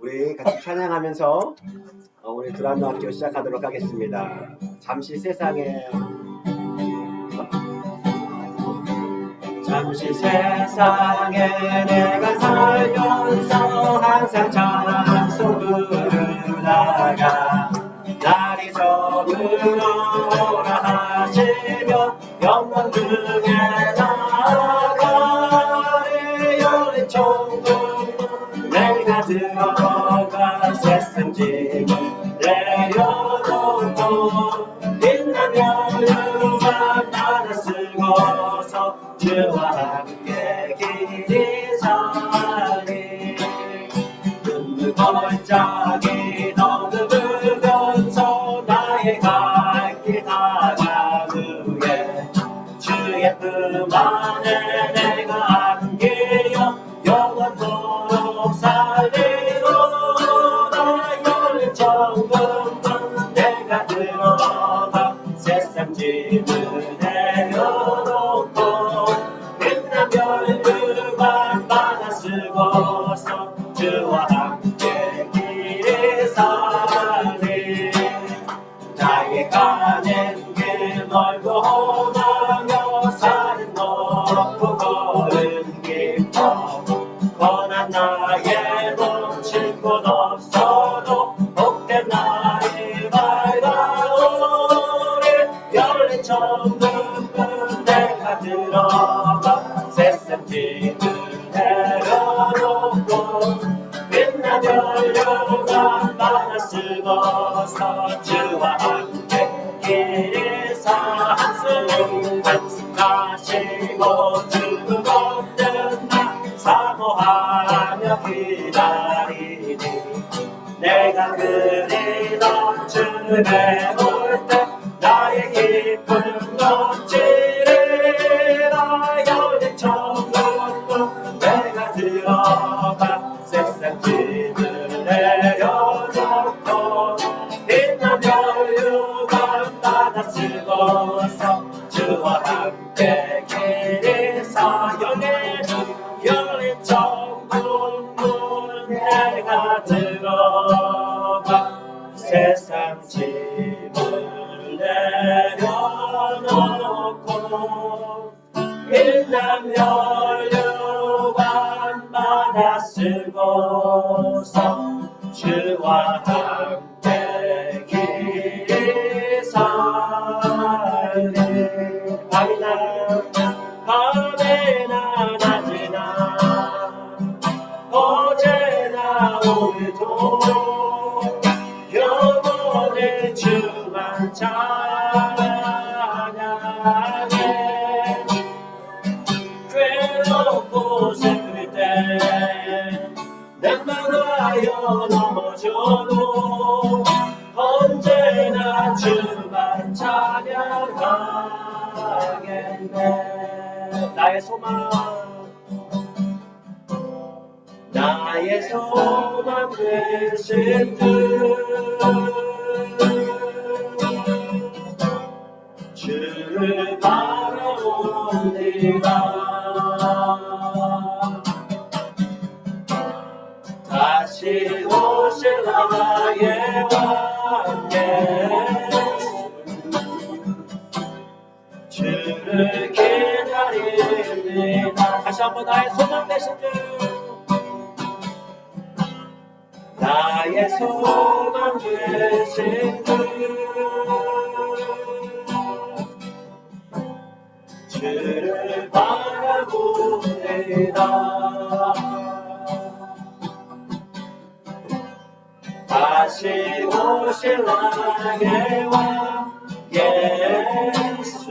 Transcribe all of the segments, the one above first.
우리 같이 찬양하면서 우리 드라마 학교 시작하도록 하겠습니다. 잠시 세상에 내가 살면서 항상 찬송 부르다가 날이 저물어 오라 하시며 영광 중에 나아가리 열린 천국 내가 들어가 세상 짐을 내려놓고 빛나며 유만 받아 쓰고서 주와 함께 길이 사니 눈물 골짜기 넘으면서 나의 갈 길 다가는 후에 주의 품 안에 내가 안기려 영원토록 살리로다 열린 천국은 내가 들어가 세상 짐을 내려놓고 빛나며 유만 받아 쓰고서 주와 함께 길이 사니 나의 가는 길 멀고 험하며 산은 높고 걸음 깊어 고난 나의 멈출 곳 없어도 복된 날이 밝아오리 열린 천국은 내가 들어가 세상 짐을 내려놓고 빛나며 유만 받아 쓰고서 주와 함께 길이 사 한숨 가시고 주는 없는 나 사모하며 기다리니 내가 그리 넘치를 배울 때 나의 기쁨 넘치리라 열린 천국은 내가 들어가 세상 짐을 내려놓고 빛나며 유만 받아 쓰고서 주와 함께 길이 사 열린 천국은 내가 들어가 세상 짐을 내려놓고 빛나며 유만 받아 쓰고서 주와 함께 길이 살리 밤이나 낮이나 어제나 오늘도 영원히 주만 찬양해 괴롭고 슬플 때 낙망하여 넘어져도 언제나 주만 찬양하겠네 나의 소망 되신 주 주를 바라옵니다 다시 오실 나의 왕 예수 주를 기다립니다 다시 한번 나의 소망 되신 주 나의 소망 되신 주 주를 바라봅니다 다시 오실 나의 왕 예수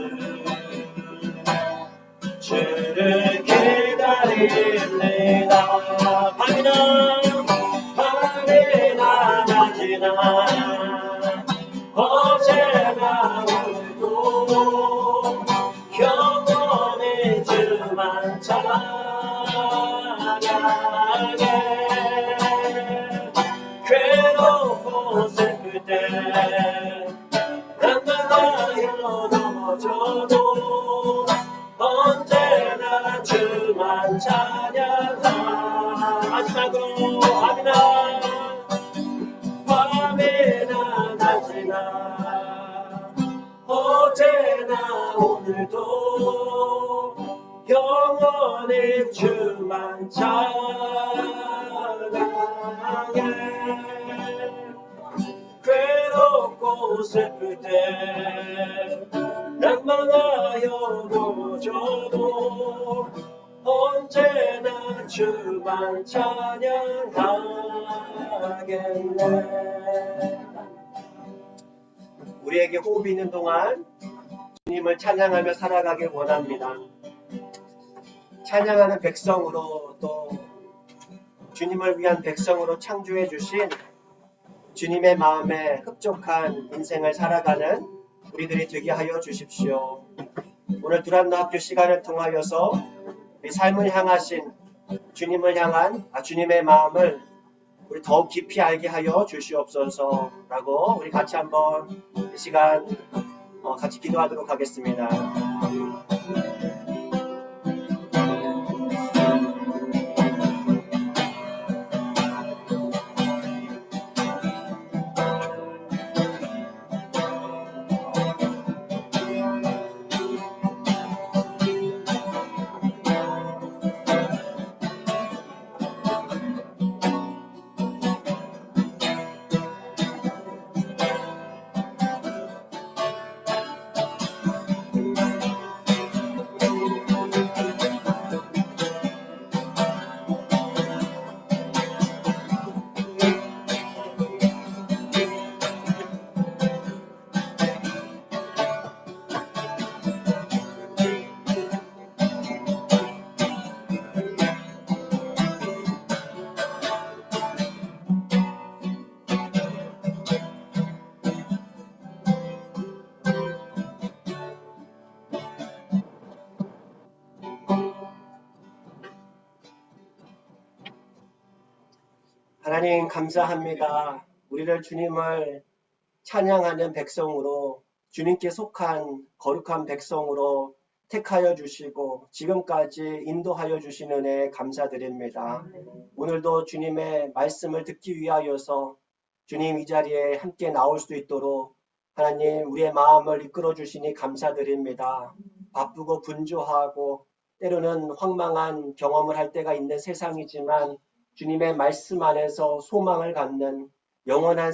주를 기다립니다 밤이나 낮이나 어제나 오늘도 영원히 주만 찬양해 괴롭고 슬플 때 낙망하여 넘어져도 언제나 주만 찬양하 마지막으로 아미나 오늘도 영원히 주만 찬양해. 괴롭고 슬플 때 낭만하여 도져도 언제나 주만 찬양하겠네. 우리에게 호흡이 있는 동안 주님을 찬양하며 살아가길 원합니다. 찬양하는 백성으로, 또 주님을 위한 백성으로 창조해 주신 주님의 마음에 흡족한 인생을 살아가는 우리들이 되게 하여 주십시오. 오늘 두란노 학교 시간을 통하여서 우리 삶을 향하신 주님을 향한 주님의 마음을 우리 더욱 깊이 알게 하여 주시옵소서라고 우리 같이 한번 이 시간 같이 기도하도록 하겠습니다. 하나님 감사합니다. 우리를 주님을 찬양하는 백성으로, 주님께 속한 거룩한 백성으로 택하여 주시고 지금까지 인도하여 주신 은혜에 감사드립니다. 오늘도 주님의 말씀을 듣기 위하여서 주님 이 자리에 함께 나올 수 있도록 하나님 우리의 마음을 이끌어 주시니 감사드립니다. 바쁘고 분주하고 때로는 황망한 경험을 할 때가 있는 세상이지만 주님의 말씀 안에서 소망을 갖는 영원한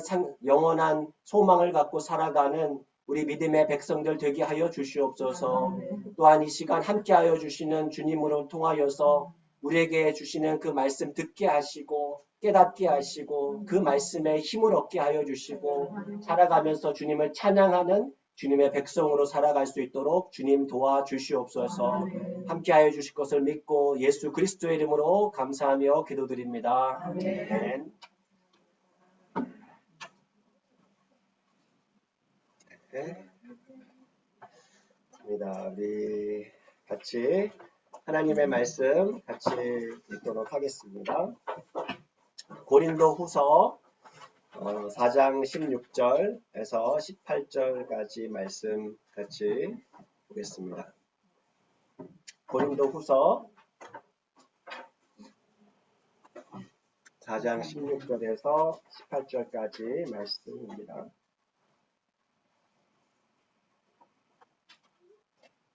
소망을 갖고 살아가는 우리 믿음의 백성들 되게 하여 주시옵소서. 또한 이 시간 함께하여 주시는 주님으로 통하여서 우리에게 주시는 그 말씀 듣게 하시고 깨닫게 하시고 그 말씀에 힘을 얻게 하여 주시고 살아가면서 주님을 찬양하는 주님의 백성으로 살아갈 수 있도록 주님 도와주시옵소서. 함께하여 주실 것을 믿고 예수 그리스도의 이름으로 감사하며 기도드립니다. 아멘. 네. 우리 같이 하나님의 말씀 같이 읽도록 하겠습니다. 고린도 후서 4장 16절에서 18절까지 말씀 같이 보겠습니다. 고린도 후서 4장 16절에서 18절까지 말씀입니다.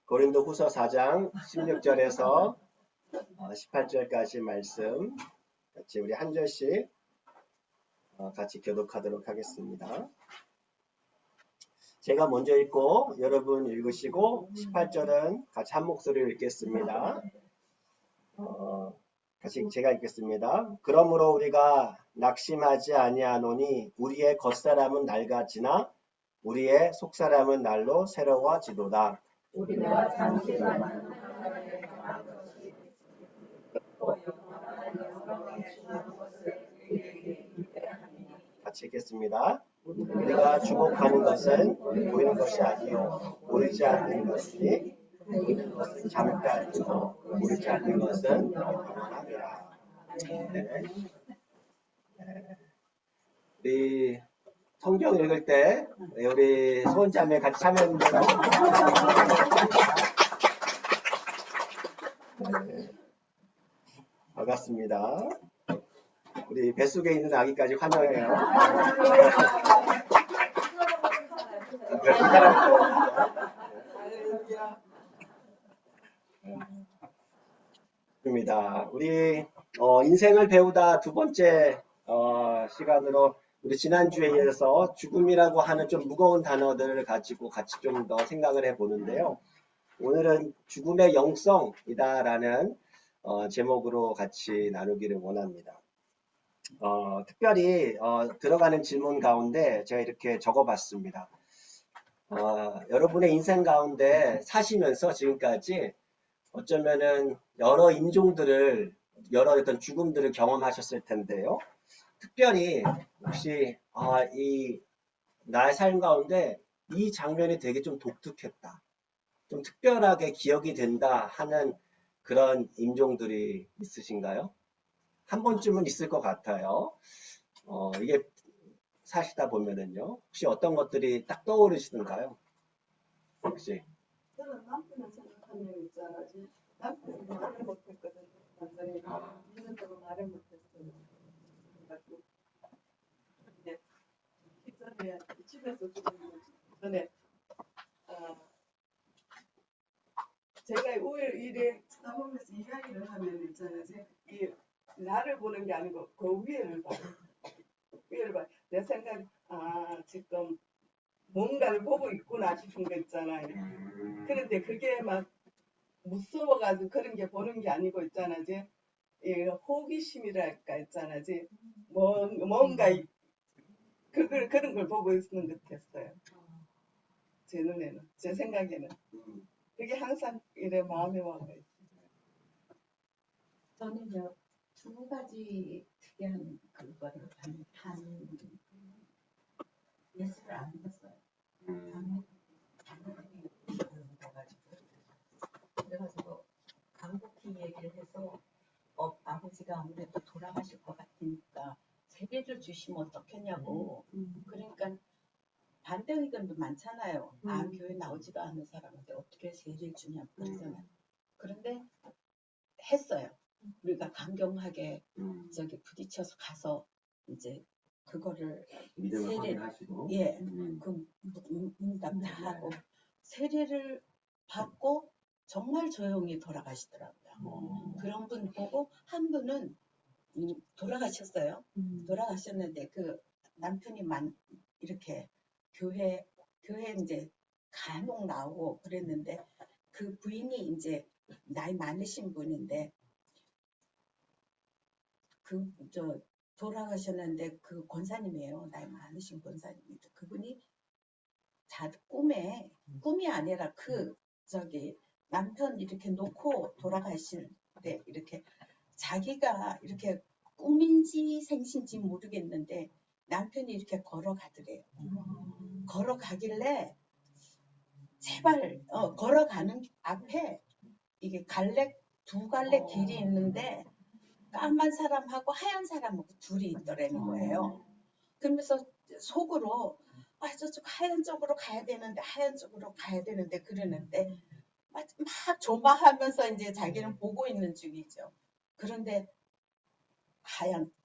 고린도 후서 4장 16절에서 18절까지 말씀 같이 우리 한 절씩 같이 교독하도록 하겠습니다. 제가 먼저 읽고 여러분 읽으시고 18절은 같이 한 목소리로 읽겠습니다. 같이 제가 읽겠습니다. 그러므로 우리가 낙심하지 아니하노니 우리의 겉사람은 낡아지나 우리의 속사람은 날로 새로워지도다. 우리가 잠시만 같이 읽겠습니다. 우리가 주목하는 것은 보이는 것이 아니요 보이지 않는 것이니 보이는 것은 잠깐이고 보이지 않는 것은 영원하리라. 우리 성경 읽을 때 우리 소원자매 같이 참여합니다. 반갑습니다. 우리 뱃속에 있는 아기까지 환영해요. 입니다. 우리 인생을 배우다 두 번째 시간으로 우리 지난주에 이어서 죽음이라고 하는 좀 무거운 단어들을 가지고 같이 좀 더 생각을 해보는데요. 오늘은 죽음의 영성이다라는 제목으로 같이 나누기를 원합니다. 특별히 들어가는 질문 가운데 제가 이렇게 적어봤습니다. 여러분의 인생 가운데 사시면서 지금까지 어쩌면은 여러 인종들을, 여러 어떤 죽음들을 경험하셨을 텐데요. 특별히 혹시 이 나의 삶 가운데 이 장면이 되게 좀 독특했다, 좀 특별하게 기억이 된다 하는 그런 인종들이 있으신가요? 한 번쯤은 있을 것 같아요. 이게 사시다 보면은요. 혹시 어떤 것들이 딱 떠오르시던가요? 혹시? 저는 남편을 생각하면 있잖아. 남편이 말을 못했거든. 완전히 2년 동안 말을 못했어요. 그래가지고 이제 기전에 집에서 죽는 전에 제가 이래 싸우면서 이야기를 하면 있잖아요. 이 나를 보는 게 아니고 그 위에를 봐. 위에를 봐. 내 생각 지금 뭔가를 보고 있구나 싶은 거 있잖아요. 그런데 그게 막 무서워가지고 그런 게 보는 게 아니고 있잖아지. 호기심이랄까 있잖아지. 뭔가 그런 걸 보고 있는 듯 했어요. 제 눈에는, 제 생각에는. 그게 항상 이래 마음에 와요. 저는요, 두 가지 특이한 그거를 한 예술을 안 했어요. 그래가지고 간곡히 얘기를 해서 아버지가 아무래도 돌아가실 것 같으니까 세례를 주시면 어떻겠냐고. 그러니까 반대 의견도 많잖아요. 교회 나오지도 않는 사람한테 어떻게 세례를 주냐고 그러잖아요. 그런데 했어요. 우리가 강경하게 저기 부딪혀서 가서 이제 그거를 믿음을 확인하시고, 그 문답 다 하고 세례를 받고 정말 조용히 돌아가시더라고요. 그런 분 보고 한 분은 돌아가셨어요. 돌아가셨는데 그 남편이 이렇게 교회 이제 간혹 나오고 그랬는데 그 부인이 이제 나이 많으신 분인데 돌아가셨는데 그 권사님이에요. 나이 많으신 권사님인데 그분이 꿈이 아니라 남편 이렇게 놓고 돌아가실 때 이렇게 자기가 이렇게 꿈인지 생신지 모르겠는데 남편이 이렇게 걸어가더래요. 걸어가길래 제발 걸어가는 앞에 이게 두 갈래 길이 있는데 까만 사람하고 하얀 사람하고 둘이 있더라는 거예요. 그러면서 속으로 저쪽 하얀 쪽으로 가야 되는데 그러는데 막 조마하면서 이제 자기는 보고 있는 중이죠. 그런데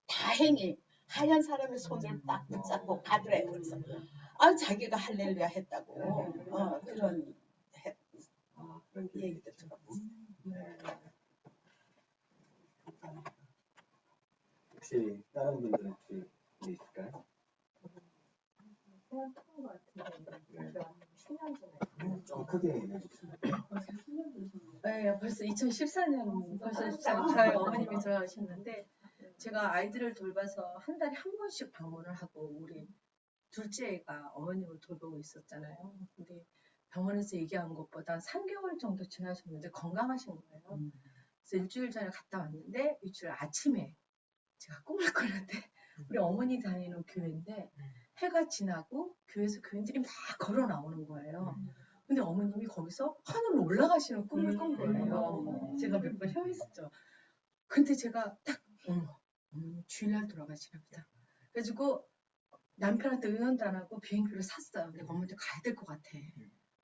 다행히 하얀 사람의 손을 딱 붙잡고 가더래요. 그래서 자기가 할렐루야 했다고 그런 얘기도 들었고. 혹시 다른 분들은 혹시 있을까요? 생각한 것 같은데 제가 10년 전에 좀 크게 해주시면. 네, 벌써 2014년 저희 어머님이 돌아가셨는데 제가 아이들을 돌봐서 한 달에 한 번씩 방문을 하고 우리 둘째 애가 어머님을 돌보고 있었잖아요. 근데 병원에서 얘기한 것보다 3개월 정도 지나셨는데 건강하신 거예요. 그래서 일주일 전에 갔다 왔는데 일주일 아침에 제가 꿈을 꿨는데 우리 어머니 다니는 교회인데 해가 지나고 교회에서 교인들이 막 걸어 나오는 거예요. 근데 어머님이 거기서 하늘로 올라가시는 꿈을 꾼 거예요. 제가 몇 번 헤어있었죠. 근데 제가 딱 주일날 돌아가시나 보다. 그래가지고 남편한테 의논도 안 하고 비행기를 샀어요. 근데 어머니한테 가야 될 것 같아.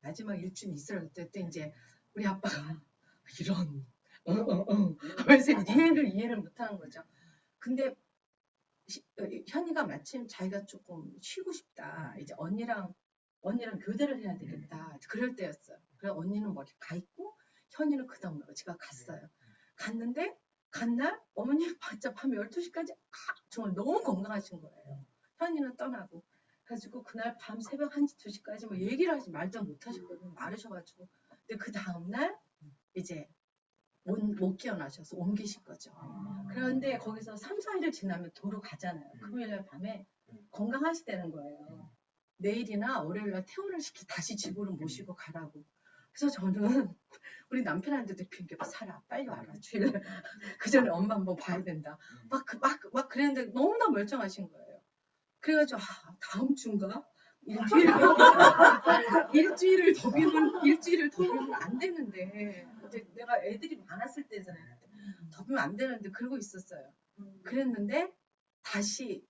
마지막 일주일 있으라 그때 이제 우리 아빠가 이런 하면서 이해를 못하는 거죠. 근데 현이가 마침 자기가 조금 쉬고 싶다. 이제 언니랑 교대를 해야 되겠다. 그럴 때였어요. 그래서 언니는 머리 가 있고 현이는 그 다음으로 제가 갔어요. 갔는데 간날 어머님 진짜 밤 12시까지 정말 너무 건강하신 거예요. 현이는 떠나고. 그래가지고 그날 밤 새벽 1시, 2시까지 뭐 얘기를 하지 말도 못 하셨거든요. 마르셔가지고. 근데 그 다음날 이제 못 깨어나셔서 옮기신 거죠. 그런데 거기서 3, 4일을 지나면 도로 가잖아요. 금요일날 밤에 건강하시다는 거예요. 내일이나 월요일날 퇴원을 시키 다시 집으로 모시고 가라고. 그래서 저는 우리 남편한테도 핑계 살아 빨리 와라 주일 그 전에 엄마 한번 봐야 된다. 막 그랬는데 너무나 멀쩡하신 거예요. 그래가지고 다음 주인가 일주일을 더 비우면 안 되는데 근데 내가 애들이 많았을 때잖아요. 더 비우면 안 되는데 그러고 있었어요. 그랬는데 다시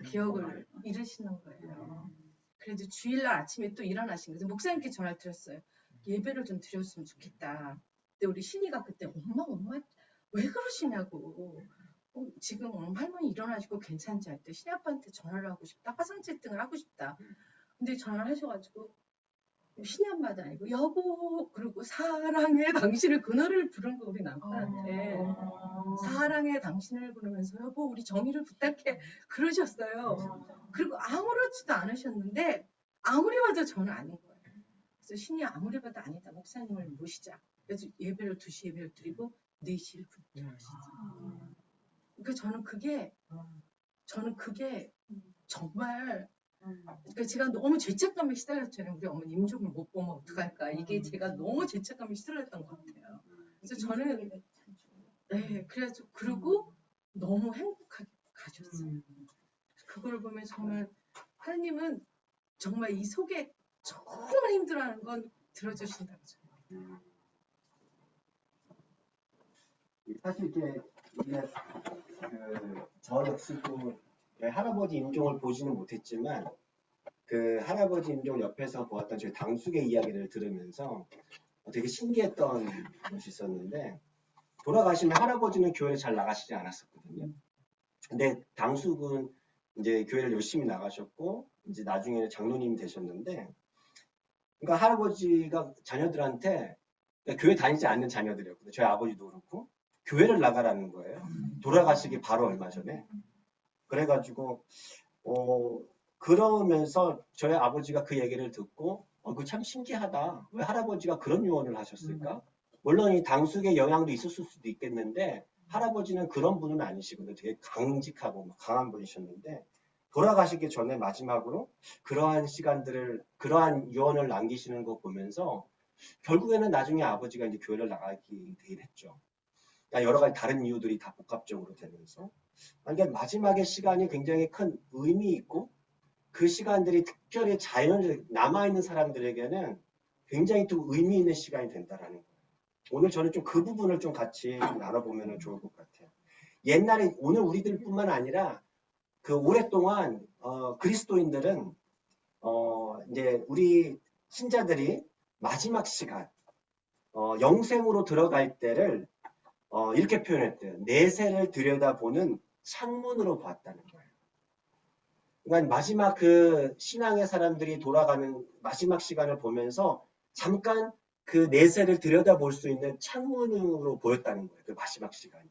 기억을 잃으시는 거예요. 그래도 주일날 아침에 또 일어나신 거죠. 목사님께 전화를 드렸어요. 예배를 좀 드렸으면 좋겠다. 근데 우리 신이가 그때 엄마 왜 그러시냐고. 지금 할머니 일어나시고 괜찮지 않대. 신이 아빠한테 전화를 하고 싶다. 화상 채팅을 하고 싶다. 근데 전화를 하셔가지고 신이 엄마도 아니고 여보 그리고 사랑해 당신을 그 노래를 부른 거 우리 남편한테. 사랑해 당신을 부르면서 여보 우리 정의를 부탁해 그러셨어요. 그리고 아무렇지도 않으셨는데 아무리 봐도 저는 아닌 거예요. 그래서 신이 아무리 봐도 아니다. 목사님을 모시자. 그래서 예배를 2시 예배를 드리고 4시에 들어가시죠. 그러니까 저는 그게 정말 그러니까 제가 너무 죄책감에 시달렸잖아요. 우리 어머니 임종을 못 보면 어떡할까. 이게 제가 너무 죄책감에 시달렸던 것 같아요. 그래서 저는 그래가지고 그리고 너무 행복하게 가셨어요. 그걸 보면 정말 하나님은 정말 이 속에 정말 힘들어하는 건 들어주신다고 생각해요. 사실 이게 저 역시도 할아버지 임종을 보지는 못했지만 그 할아버지 임종 옆에서 보았던 저희 당숙의 이야기를 들으면서 되게 신기했던 것이 있었는데 돌아가시면 할아버지는 교회를 잘 나가시지 않았었거든요. 근데 당숙은 이제 교회를 열심히 나가셨고 이제 나중에는 장로님이 되셨는데 그러니까 할아버지가 자녀들한테 그러니까 교회 다니지 않는 자녀들이었거든요. 저희 아버지도 그렇고 교회를 나가라는 거예요. 돌아가시기 바로 얼마 전에. 그래가지고 그러면서 저희 아버지가 그 얘기를 듣고 그거 참 신기하다. 왜 할아버지가 그런 유언을 하셨을까? 물론 이 당숙의 영향도 있었을 수도 있겠는데 할아버지는 그런 분은 아니시거든요. 되게 강직하고 강한 분이셨는데 돌아가시기 전에 마지막으로 그러한 시간들을 그러한 유언을 남기시는 거 보면서 결국에는 나중에 아버지가 이제 교회를 나가게 되긴 했죠. 그러니까 여러 가지 다른 이유들이 다 복합적으로 되면서 그러니까 마지막의 시간이 굉장히 큰 의미 있고 그 시간들이 특별히 자연을 남아있는 사람들에게는 굉장히 또 의미 있는 시간이 된다라는 거예요. 오늘 저는 좀 그 부분을 좀 같이 나눠보면 좋을 것 같아요. 옛날에 오늘 우리들뿐만 아니라 그 오랫동안 그리스도인들은 이제 우리 신자들이 마지막 시간 영생으로 들어갈 때를 이렇게 표현했대요. 내세를 들여다보는 창문으로 봤다는 거예요. 그러니까 마지막 그 신앙의 사람들이 돌아가는 마지막 시간을 보면서 잠깐 그 내세를 들여다볼 수 있는 창문으로 보였다는 거예요. 그 마지막 시간이.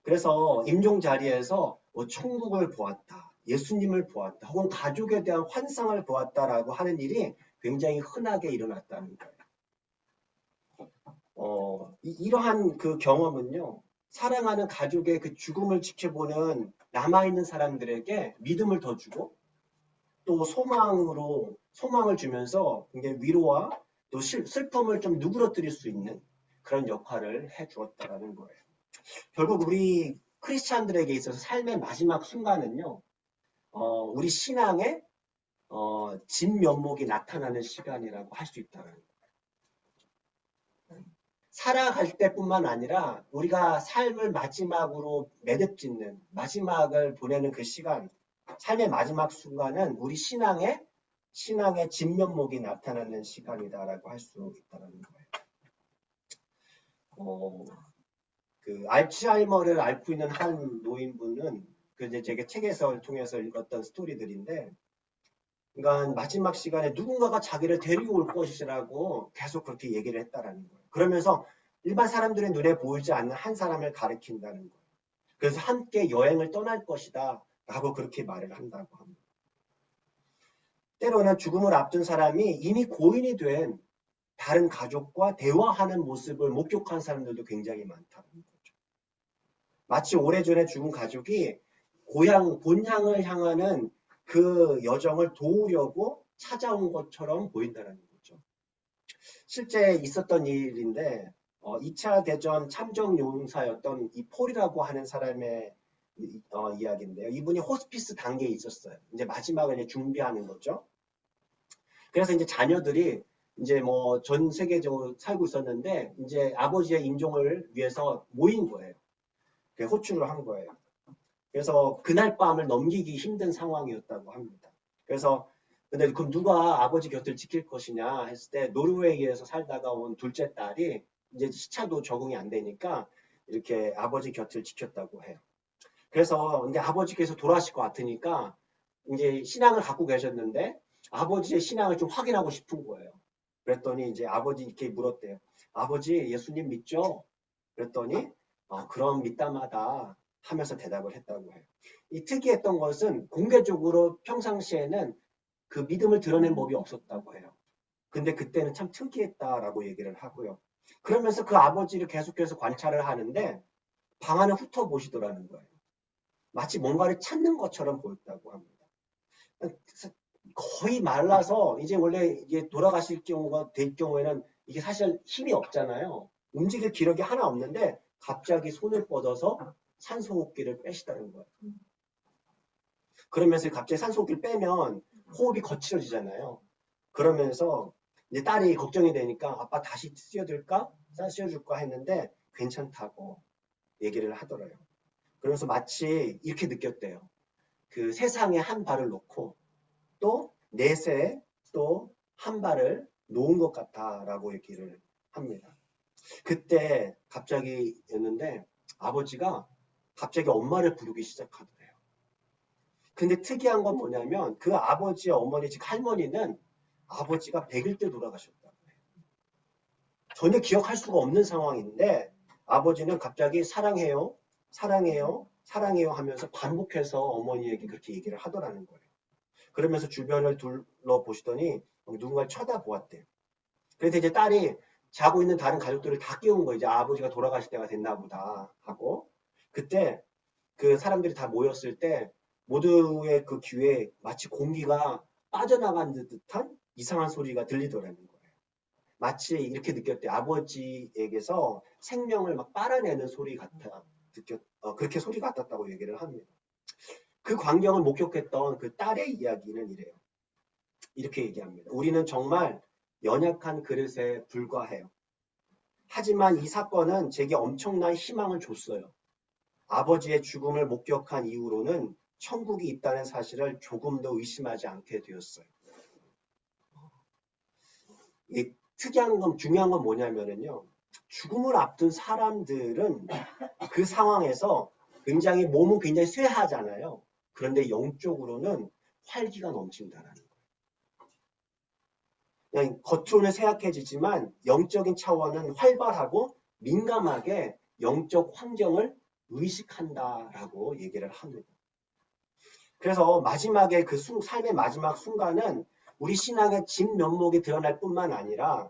그래서 임종 자리에서 천국을 보았다. 예수님을 보았다. 혹은 가족에 대한 환상을 보았다라고 하는 일이 굉장히 흔하게 일어났다는 거예요. 이러한 그 경험은요. 사랑하는 가족의 그 죽음을 지켜보는 남아있는 사람들에게 믿음을 더 주고 또 소망을 주면서 굉장히 위로와 또 슬픔을 좀 누그러뜨릴 수 있는 그런 역할을 해주었다는 거예요. 결국 우리 크리스찬들에게 있어서 삶의 마지막 순간은요. 우리 신앙의 진면목이 나타나는 시간이라고 할 수 있다는 거예요. 살아갈 때뿐만 아니라 우리가 삶을 마지막으로 매듭짓는 마지막을 보내는 그 시간, 삶의 마지막 순간은 우리 신앙의 진면목이 나타나는 시간이다라고 할 수 있다는 거예요. 그 알츠하이머를 앓고 있는 한 노인분은 그 이제 제가 책에서 통해서 읽었던 스토리들인데 그러니까 마지막 시간에 누군가가 자기를 데리고 올 것이라고 계속 그렇게 얘기를 했다라는 거예요. 그러면서 일반 사람들의 눈에 보이지 않는 한 사람을 가리킨다는 거예요. 그래서 함께 여행을 떠날 것이다 라고 그렇게 말을 한다고 합니다. 때로는 죽음을 앞둔 사람이 이미 고인이 된 다른 가족과 대화하는 모습을 목격한 사람들도 굉장히 많다는 거죠. 마치 오래전에 죽은 가족이 고향, 본향을 향하는 그 여정을 도우려고 찾아온 것처럼 보인다는 거죠. 실제 있었던 일인데 2차 대전 참전용사였던 이 폴이라고 하는 사람의 이야기인데요. 이분이 호스피스 단계에 있었어요. 이제 마지막을 이제 준비하는 거죠. 그래서 이제 자녀들이 이제 뭐 전 세계적으로 살고 있었는데 이제 아버지의 임종을 위해서 모인 거예요. 호출을 한 거예요. 그래서 그날 밤을 넘기기 힘든 상황이었다고 합니다. 그래서 근데 그럼 누가 아버지 곁을 지킬 것이냐 했을 때 노르웨이에서 살다가 온 둘째 딸이 이제 시차도 적응이 안 되니까 이렇게 아버지 곁을 지켰다고 해요. 그래서 이제 아버지께서 돌아가실 것 같으니까 이제 신앙을 갖고 계셨는데 아버지의 신앙을 좀 확인하고 싶은 거예요. 그랬더니 이제 아버지 이렇게 물었대요. 아버지 예수님 믿죠? 그랬더니 그럼 믿다마다 하면서 대답을 했다고 해요. 이 특이했던 것은 공개적으로 평상시에는 그 믿음을 드러낸 법이 없었다고 해요. 근데 그때는 참 특이했다라고 얘기를 하고요. 그러면서 그 아버지를 계속해서 관찰을 하는데 방 안을 훑어보시더라는 거예요. 마치 뭔가를 찾는 것처럼 보였다고 합니다. 거의 말라서 이제 원래 이게 돌아가실 경우가 될 경우에는 이게 사실 힘이 없잖아요. 움직일 기력이 하나 없는데 갑자기 손을 뻗어서 산소호흡기를 빼시다는 거예요. 그러면서 갑자기 산소호흡기를 빼면 호흡이 거칠어지잖아요. 그러면서 이제 딸이 걱정이 되니까 아빠 다시 씌워줄까? 씌워줄까 했는데 괜찮다고 얘기를 하더래요. 그러면서 마치 이렇게 느꼈대요. 그 세상에 한 발을 놓고 또 넷에 또 한 발을 놓은 것 같다라고 얘기를 합니다. 그때 갑자기였는데 아버지가 갑자기 엄마를 부르기 시작하더래요. 근데 특이한 건 뭐냐면 그 아버지의 어머니, 즉 할머니는 아버지가 100일 때 돌아가셨다고 해요. 전혀 기억할 수가 없는 상황인데 아버지는 갑자기 사랑해요, 사랑해요, 사랑해요 하면서 반복해서 어머니에게 그렇게 얘기를 하더라는 거예요. 그러면서 주변을 둘러보시더니 누군가를 쳐다보았대요. 그래서 이제 딸이 자고 있는 다른 가족들을 다 깨운 거예요. 이제 아버지가 돌아가실 때가 됐나 보다 하고. 그때 그 사람들이 다 모였을 때 모두의 그 귀에 마치 공기가 빠져나간 듯한 이상한 소리가 들리더라는 거예요. 마치 이렇게 느꼈대요. 아버지에게서 생명을 막 빨아내는 소리 같아. 그렇게 소리 같았다고 얘기를 합니다. 그 광경을 목격했던 그 딸의 이야기는 이래요. 이렇게 얘기합니다. 우리는 정말 연약한 그릇에 불과해요. 하지만 이 사건은 제게 엄청난 희망을 줬어요. 아버지의 죽음을 목격한 이후로는 천국이 있다는 사실을 조금 더 의심하지 않게 되었어요. 이 특이한 건, 중요한 건 뭐냐면요. 죽음을 앞둔 사람들은 그 상황에서 몸은 굉장히 쇠하잖아요. 그런데 영적으로는 활기가 넘친다는 거예요. 그냥 겉으로는 쇠약해지지만 영적인 차원은 활발하고 민감하게 영적 환경을 의식한다라고 얘기를 합니다. 그래서 마지막에 그 삶의 마지막 순간은 우리 신앙의 진면목이 드러날 뿐만 아니라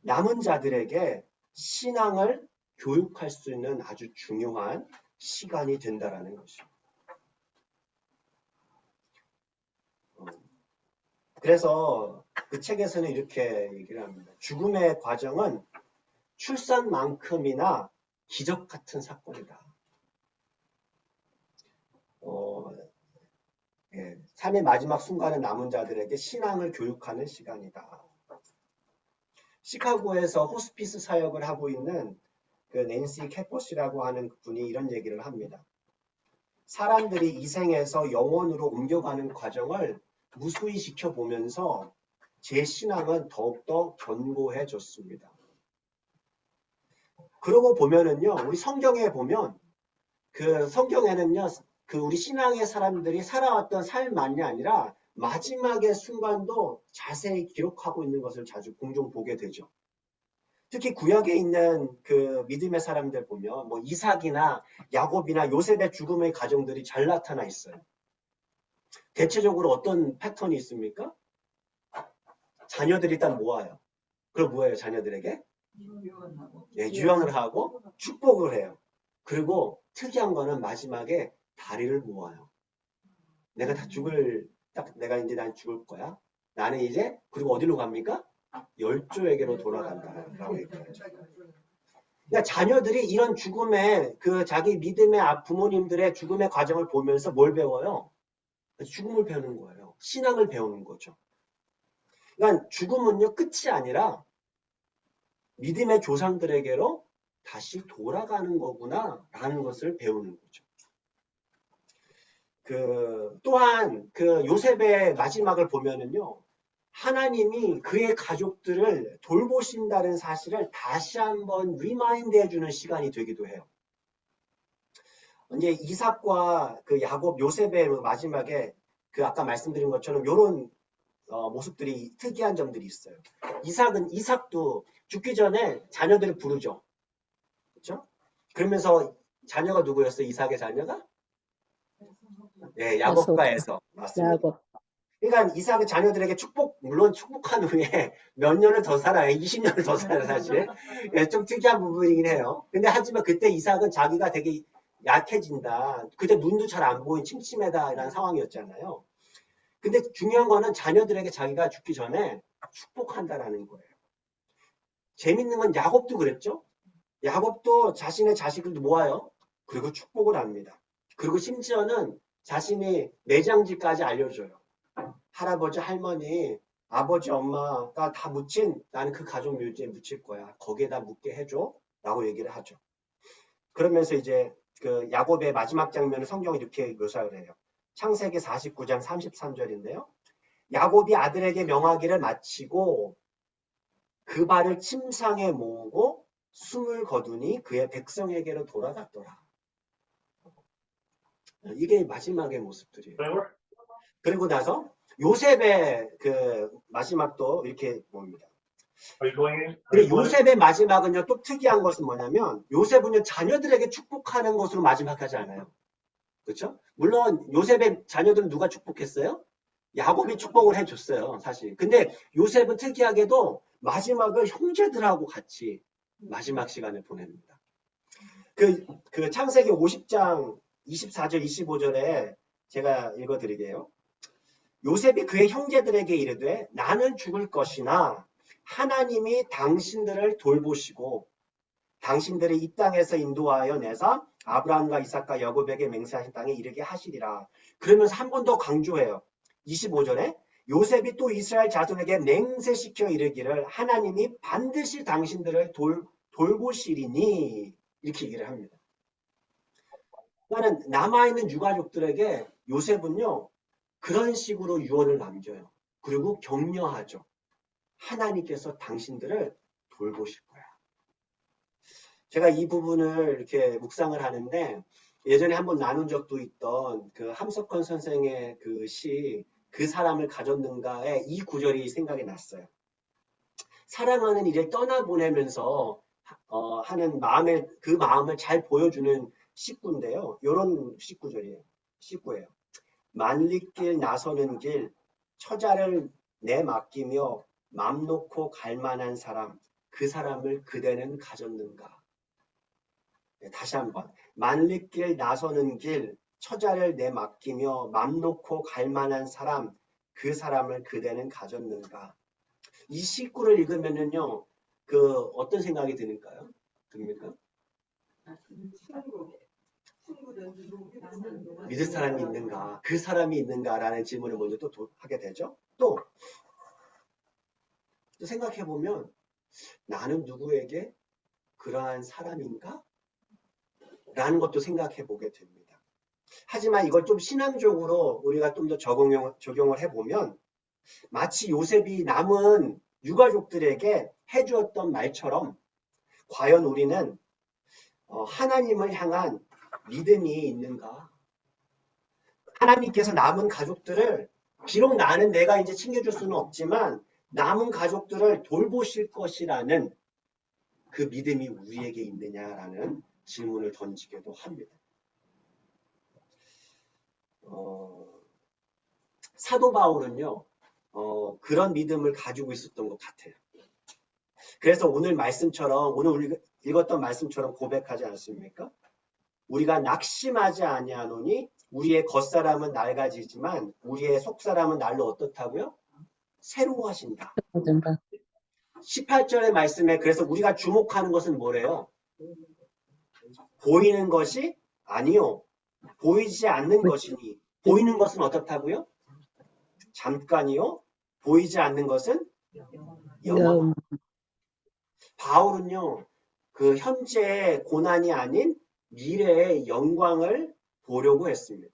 남은 자들에게 신앙을 교육할 수 있는 아주 중요한 시간이 된다라는 것입니다. 그래서 그 책에서는 이렇게 얘기를 합니다. 죽음의 과정은 출산만큼이나 기적 같은 사건이다. 삶의 마지막 순간은 남은 자들에게 신앙을 교육하는 시간이다. 시카고에서 호스피스 사역을 하고 있는 그 낸시 캐포시라고 하는 분이 이런 얘기를 합니다. 사람들이 이 생에서 영혼으로 옮겨가는 과정을 무수히 지켜보면서 제 신앙은 더욱더 견고해졌습니다. 그러고 보면은요, 우리 성경에 보면 그 성경에는요, 그 우리 신앙의 사람들이 살아왔던 삶만이 아니라 마지막의 순간도 자세히 기록하고 있는 것을 자주 종종 보게 되죠. 특히 구약에 있는 그 믿음의 사람들 보면 뭐 이삭이나 야곱이나 요셉의 죽음의 가정들이 잘 나타나 있어요. 대체적으로 어떤 패턴이 있습니까? 자녀들이 일단 모아요. 그럼 뭐예요, 자녀들에게? 예, 유언을 하고 축복을 해요. 그리고 특이한 거는 마지막에 다리를 모아요. 내가 내가 이제 난 죽을 거야. 나는 이제, 그리고 어디로 갑니까? 열조에게로 돌아간다라고 얘기하죠. 그러니까 자녀들이 이런 죽음의 그 자기 믿음의 부모님들의 죽음의 과정을 보면서 뭘 배워요? 죽음을 배우는 거예요. 신앙을 배우는 거죠. 그러니까 죽음은요, 끝이 아니라 믿음의 조상들에게로 다시 돌아가는 거구나라는 것을 배우는 거죠. 또한 그 요셉의 마지막을 보면은요, 하나님이 그의 가족들을 돌보신다는 사실을 다시 한번 리마인드 해주는 시간이 되기도 해요. 이제 이삭과 그 야곱, 요셉의 마지막에 그 아까 말씀드린 것처럼 이런 모습들이 특이한 점들이 있어요. 이삭도 죽기 전에 자녀들을 부르죠. 그렇죠? 그러면서 자녀가 누구였어요? 이삭의 자녀가? 네, 야곱과 에서. 맞습니다. 야곱. 그러니까 이삭의 자녀들에게 물론 축복한 후에 몇 년을 더 살아요. 20년을 더 살아요, 사실. 예, 좀 특이한 부분이긴 해요. 근데 하지만 그때 이삭은 자기가 되게 약해진다. 그때 눈도 잘 안 보인 침침하다 이런 상황이었잖아요. 근데 중요한 거는 자녀들에게 자기가 죽기 전에 축복한다라는 거예요. 재밌는 건 야곱도 그랬죠. 야곱도 자신의 자식을 모아요. 그리고 축복을 합니다. 그리고 심지어는 자신이 매장지까지 알려줘요. 할아버지, 할머니, 아버지, 엄마가 다 묻힌 나는 그 가족 묘지에 묻힐 거야. 거기에다 묻게 해줘. 라고 얘기를 하죠. 그러면서 이제 그 야곱의 마지막 장면을 성경이 이렇게 묘사를 해요. 창세기 49장 33절인데요. 야곱이 아들에게 명하기를 마치고 그 발을 침상에 모으고 숨을 거두니 그의 백성에게로 돌아갔더라. 이게 마지막의 모습들이에요. 그리고 나서 요셉의 그 마지막도 이렇게 봅니다. 그리고 요셉의 마지막은요, 또 특이한 것은 뭐냐면, 요셉은요, 자녀들에게 축복하는 것으로 마지막 하지 않아요. 그렇죠? 물론, 요셉의 자녀들은 누가 축복했어요? 야곱이 축복을 해줬어요, 사실. 근데 요셉은 특이하게도 마지막을 형제들하고 같이 마지막 시간을 보냅니다. 그 창세기 50장 24절, 25절에 제가 읽어드리게요. 요셉이 그의 형제들에게 이르되 나는 죽을 것이나 하나님이 당신들을 돌보시고 당신들을 이 땅에서 인도하여 내사 아브라함과 이삭과 야곱에게 맹세하신 땅에 이르게 하시리라. 그러면서 한 번 더 강조해요. 25절에 요셉이 또 이스라엘 자손에게 맹세시켜 이르기를 하나님이 반드시 당신들을 돌보시리니 이렇게 얘기를 합니다. 그러니까 남아있는 유가족들에게 요셉은요. 그런 식으로 유언을 남겨요. 그리고 격려하죠. 하나님께서 당신들을 돌보실 거야. 제가 이 부분을 이렇게 묵상을 하는데 예전에 한번 나눈 적도 있던 그 함석헌 선생의 그 시 그 사람을 가졌는가에 이 구절이 생각이 났어요. 사랑하는 이를 떠나보내면서 하는 그 마음을 잘 보여주는 식구인데요. 이런 식구예요. 만리길 나서는 길 처자를 내맡기며 맘 놓고 갈 만한 사람 그 사람을 그대는 가졌는가. 네, 다시 한번 만리길 나서는 길 처자를 내맡기며 맘 놓고 갈 만한 사람 그 사람을 그대는 가졌는가. 이 식구를 읽으면은요 어떤 생각이 듭니까? 믿을 사람이 있는가? 그 사람이 있는가라는 질문을 먼저 또 하게 되죠. 또 생각해보면 나는 누구에게 그러한 사람인가? 라는 것도 생각해보게 됩니다. 하지만 이걸 좀 신앙적으로 우리가 좀 더 적용을 해보면 마치 요셉이 남은 유가족들에게 해주었던 말처럼 과연 우리는 하나님을 향한 믿음이 있는가? 하나님께서 남은 가족들을 비록 나는 내가 이제 챙겨줄 수는 없지만 남은 가족들을 돌보실 것이라는 그 믿음이 우리에게 있느냐라는 질문을 던지기도 합니다. 사도 바울은요, 그런 믿음을 가지고 있었던 것 같아요. 그래서 오늘 말씀처럼, 오늘 읽었던 말씀처럼 고백하지 않습니까? 우리가 낙심하지 아니하노니 우리의 겉사람은 낡아지지만 우리의 속사람은 날로 어떻다고요? 새로워하신다. 18절의 말씀에 그래서 우리가 주목하는 것은 뭐래요? 보이는 것이 아니요. 보이지 않는 것이니 보이는 것은 어떻다고요? 잠깐이요. 보이지 않는 것은 영원. 바울은요. 그 현재의 고난이 아닌 미래의 영광을 보려고 했습니다.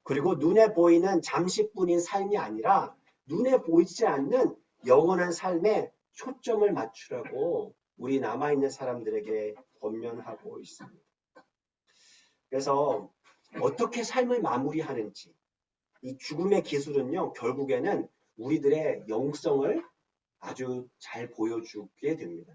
그리고 눈에 보이는 잠시뿐인 삶이 아니라 눈에 보이지 않는 영원한 삶에 초점을 맞추라고 우리 남아있는 사람들에게 권면하고 있습니다. 그래서 어떻게 삶을 마무리하는지 이 죽음의 기술은요. 결국에는 우리들의 영성을 아주 잘 보여주게 됩니다.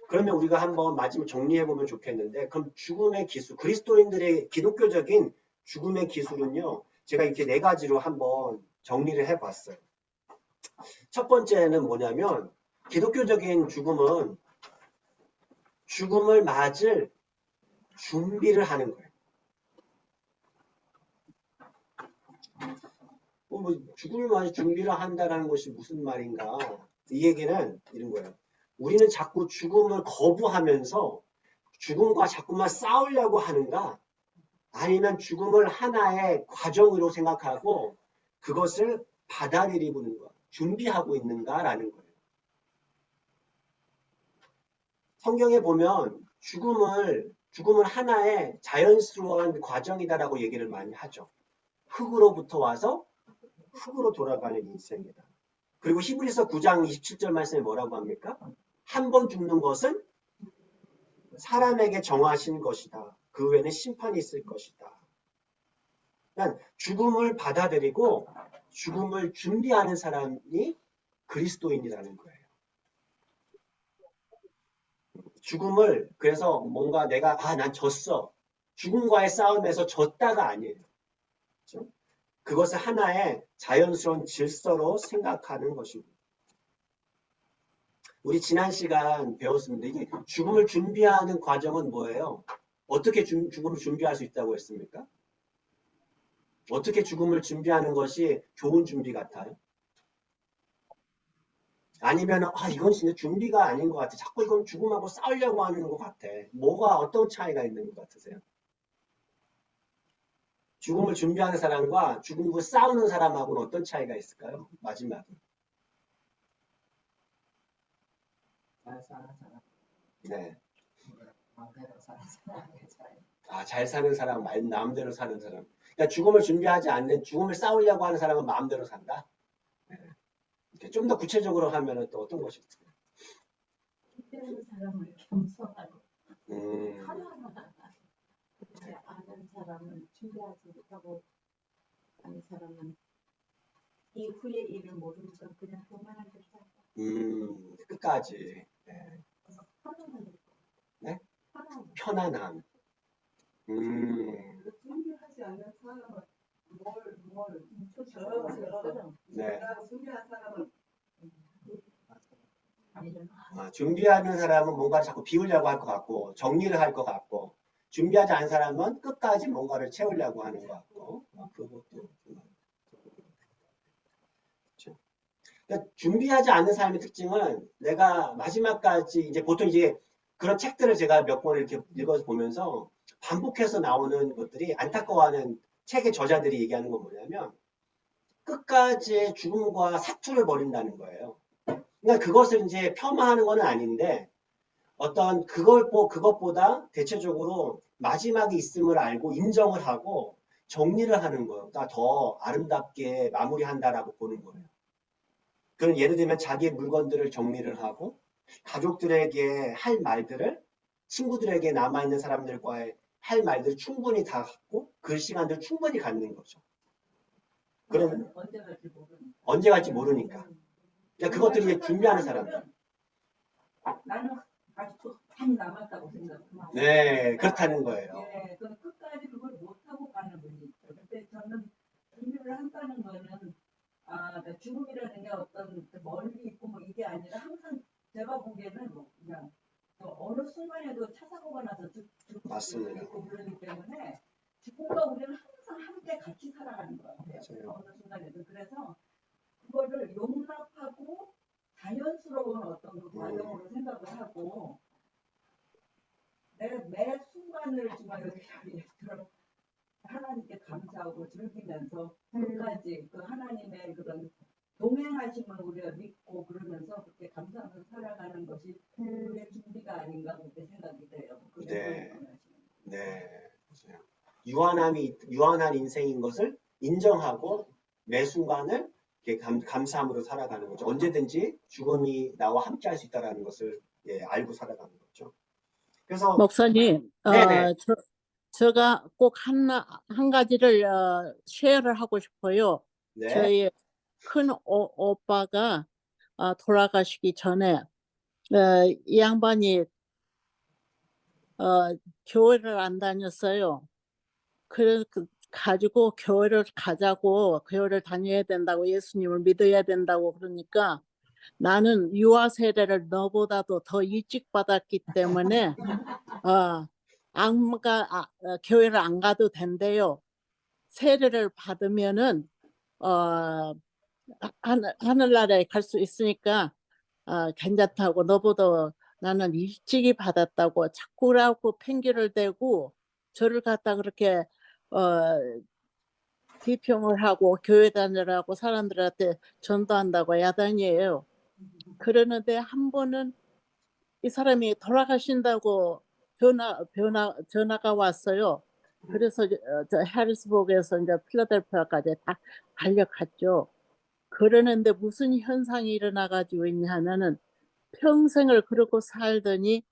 그러면 우리가 한번 마지막 정리해보면 좋겠는데 그럼 죽음의 기술, 그리스도인들의 기독교적인 죽음의 기술은요. 제가 이렇게 4가지로 한번 정리를 해봤어요. 첫 번째는 뭐냐면 기독교적인 죽음은 죽음을 맞을 준비를 하는 거예요. 죽음을 맞을 준비를 한다는 것이 무슨 말인가? 이 얘기는 이런 거예요. 우리는 자꾸 죽음을 거부하면서 죽음과 자꾸만 싸우려고 하는가? 아니면 죽음을 하나의 과정으로 생각하고 그것을 받아들이는 것, 준비하고 있는가라는 거예요. 성경에 보면 죽음을 하나의 자연스러운 과정이다라고 얘기를 많이 하죠. 흙으로부터 와서 흙으로 돌아가는 인생이다. 그리고 히브리서 9장 27절 말씀에 뭐라고 합니까? 한 번 죽는 것은 사람에게 정하신 것이다. 그 후에는 심판이 있을 것이다. 그러니까 죽음을 받아들이고 죽음을 준비하는 사람이 그리스도인이라는 거예요. 죽음을 그래서 뭔가 내가 난 졌어. 죽음과의 싸움에서 졌다가 아니에요. 그렇죠? 그것을 하나의 자연스러운 질서로 생각하는 것입니다. 우리 지난 시간 배웠습니다. 이게 죽음을 준비하는 과정은 뭐예요? 어떻게 죽음을 준비할 수 있다고 했습니까? 어떻게 죽음을 준비하는 것이 좋은 준비 같아요? 아니면 이건 진짜 준비가 아닌 것 같아. 자꾸 이건 죽음하고 싸우려고 하는 것 같아. 뭐가 어떤 차이가 있는 것 같으세요? 죽음을 준비하는 사람과 죽음과 싸우는 사람하고는 어떤 차이가 있을까요? 마지막에. 네. 잘 사는 사람, 마음대로 사는 사람. 그러니까 죽음을 준비하지 않는, 죽음을 싸우려고 하는 사람은 마음대로 산다. 네. 좀 더 구체적으로 하면 또 어떤 것이 있을까요? 준비하는 사람은 겸손하고 아는 사람은 준비하지 못하고 아는 사람은 이후의 일을 모르면서 그냥 그만한 듯 끝까지. 네. 네? 편안함. 준비하지 않는 사람은 네. 준비한 사람은 준비하는 사람은 뭔가를 자꾸 비우려고 할 것 같고 정리를 할 것 같고 준비하지 않은 사람은 끝까지 뭔가를 채우려고 하는 것 같고 그것도 그렇죠. 그러니까 준비하지 않는 사람의 특징은 내가 마지막까지 이제 보통 이제 그런 책들을 제가 몇 권 이렇게 읽어서 보면서 반복해서 나오는 것들이 안타까워하는 책의 저자들이 얘기하는 건 뭐냐면 끝까지 죽음과 사투를 벌인다는 거예요. 그러니까 그것을 이제 폄하하는 건 아닌데 어떤 그것보다 대체적으로 마지막이 있음을 알고 인정을 하고 정리를 하는 거가 더 아름답게 마무리한다라고 보는 거예요. 그럼 예를 들면 자기의 물건들을 정리를 하고 가족들에게 할 말들을 친구들에게 남아있는 사람들과의 할 말들을 충분히 다 갖고 그 시간들을 충분히 갖는 거죠. 그러면 언제 갈지 모르니까. 언제 갈지 모르니까. 그러니까 그것들이 이제 준비하는 사람들. 나는 아직도 많이 남았다고 생각해요. 네, 그렇다는 거예요. 예, 그 끝까지 그걸 못하고 가는 분이 있죠. 근데 저는 준비를 한다는 거는 죽음이라는 게 어떤 멀리 있고 뭐 이게 아니라 항상 제가 보기에는 뭐 그냥 어느 순간에도 차 사고가 나서 죽을 맞습니다. 수 있고 그러기 때문에 죽음과 우리는 항상 함께 같이 살아가는 것 같아요. 맞아요. 어느 순간에도. 그래서 그거를 용납하고 자연스러운 어떤 그 과정으로 생각을 하고 매 순간을 정말 여기처럼 하나님께 감사하고 즐기면서 끝까지 그 하나님의 그런 동행하심을 우리가 믿고 그러면서 그렇게 감사하면서 살아가는 것이 우리의 준비가 아닌가 그렇게 생각이 돼요. 네. 네. 맞아요. 유한한 인생인 것을 인정하고 매 순간을 이렇게 감사함으로 살아가는 거죠. 언제든지 죽음이 나와 함께 할 수 있다는 것을 알고 살아가는 거죠. 그래서 목사님, 네네. 제가 꼭 한 가지를 쉐어를 하고 싶어요. 네. 저희 큰 오빠가 돌아가시기 전에 이 양반이 교회를 안 다녔어요. 그래서 가지고 교회를 가자고, 교회를 다녀야 된다고, 예수님을 믿어야 된다고 그러니까 나는 유아 세례를 너보다도 더 일찍 받았기 때문에 교회를 안 가도 된대요. 세례를 받으면은 하늘나라에 갈 수 있으니까 괜찮다고, 너보다 나는 일찍이 받았다고 자꾸 그래갖고 핑계를 대고 저를 갖다 그렇게 비평을 하고 교회 다니라고 사람들한테 전도한다고 야단이에요. 그러는데 한 번은 이 사람이 돌아가신다고 전화가 왔어요. 그래서 저 해리스버그에서 이제 필라델피아까지 다 달려갔죠. 그러는데 무슨 현상이 일어나가지고 있냐면은 평생을 그러고 살더니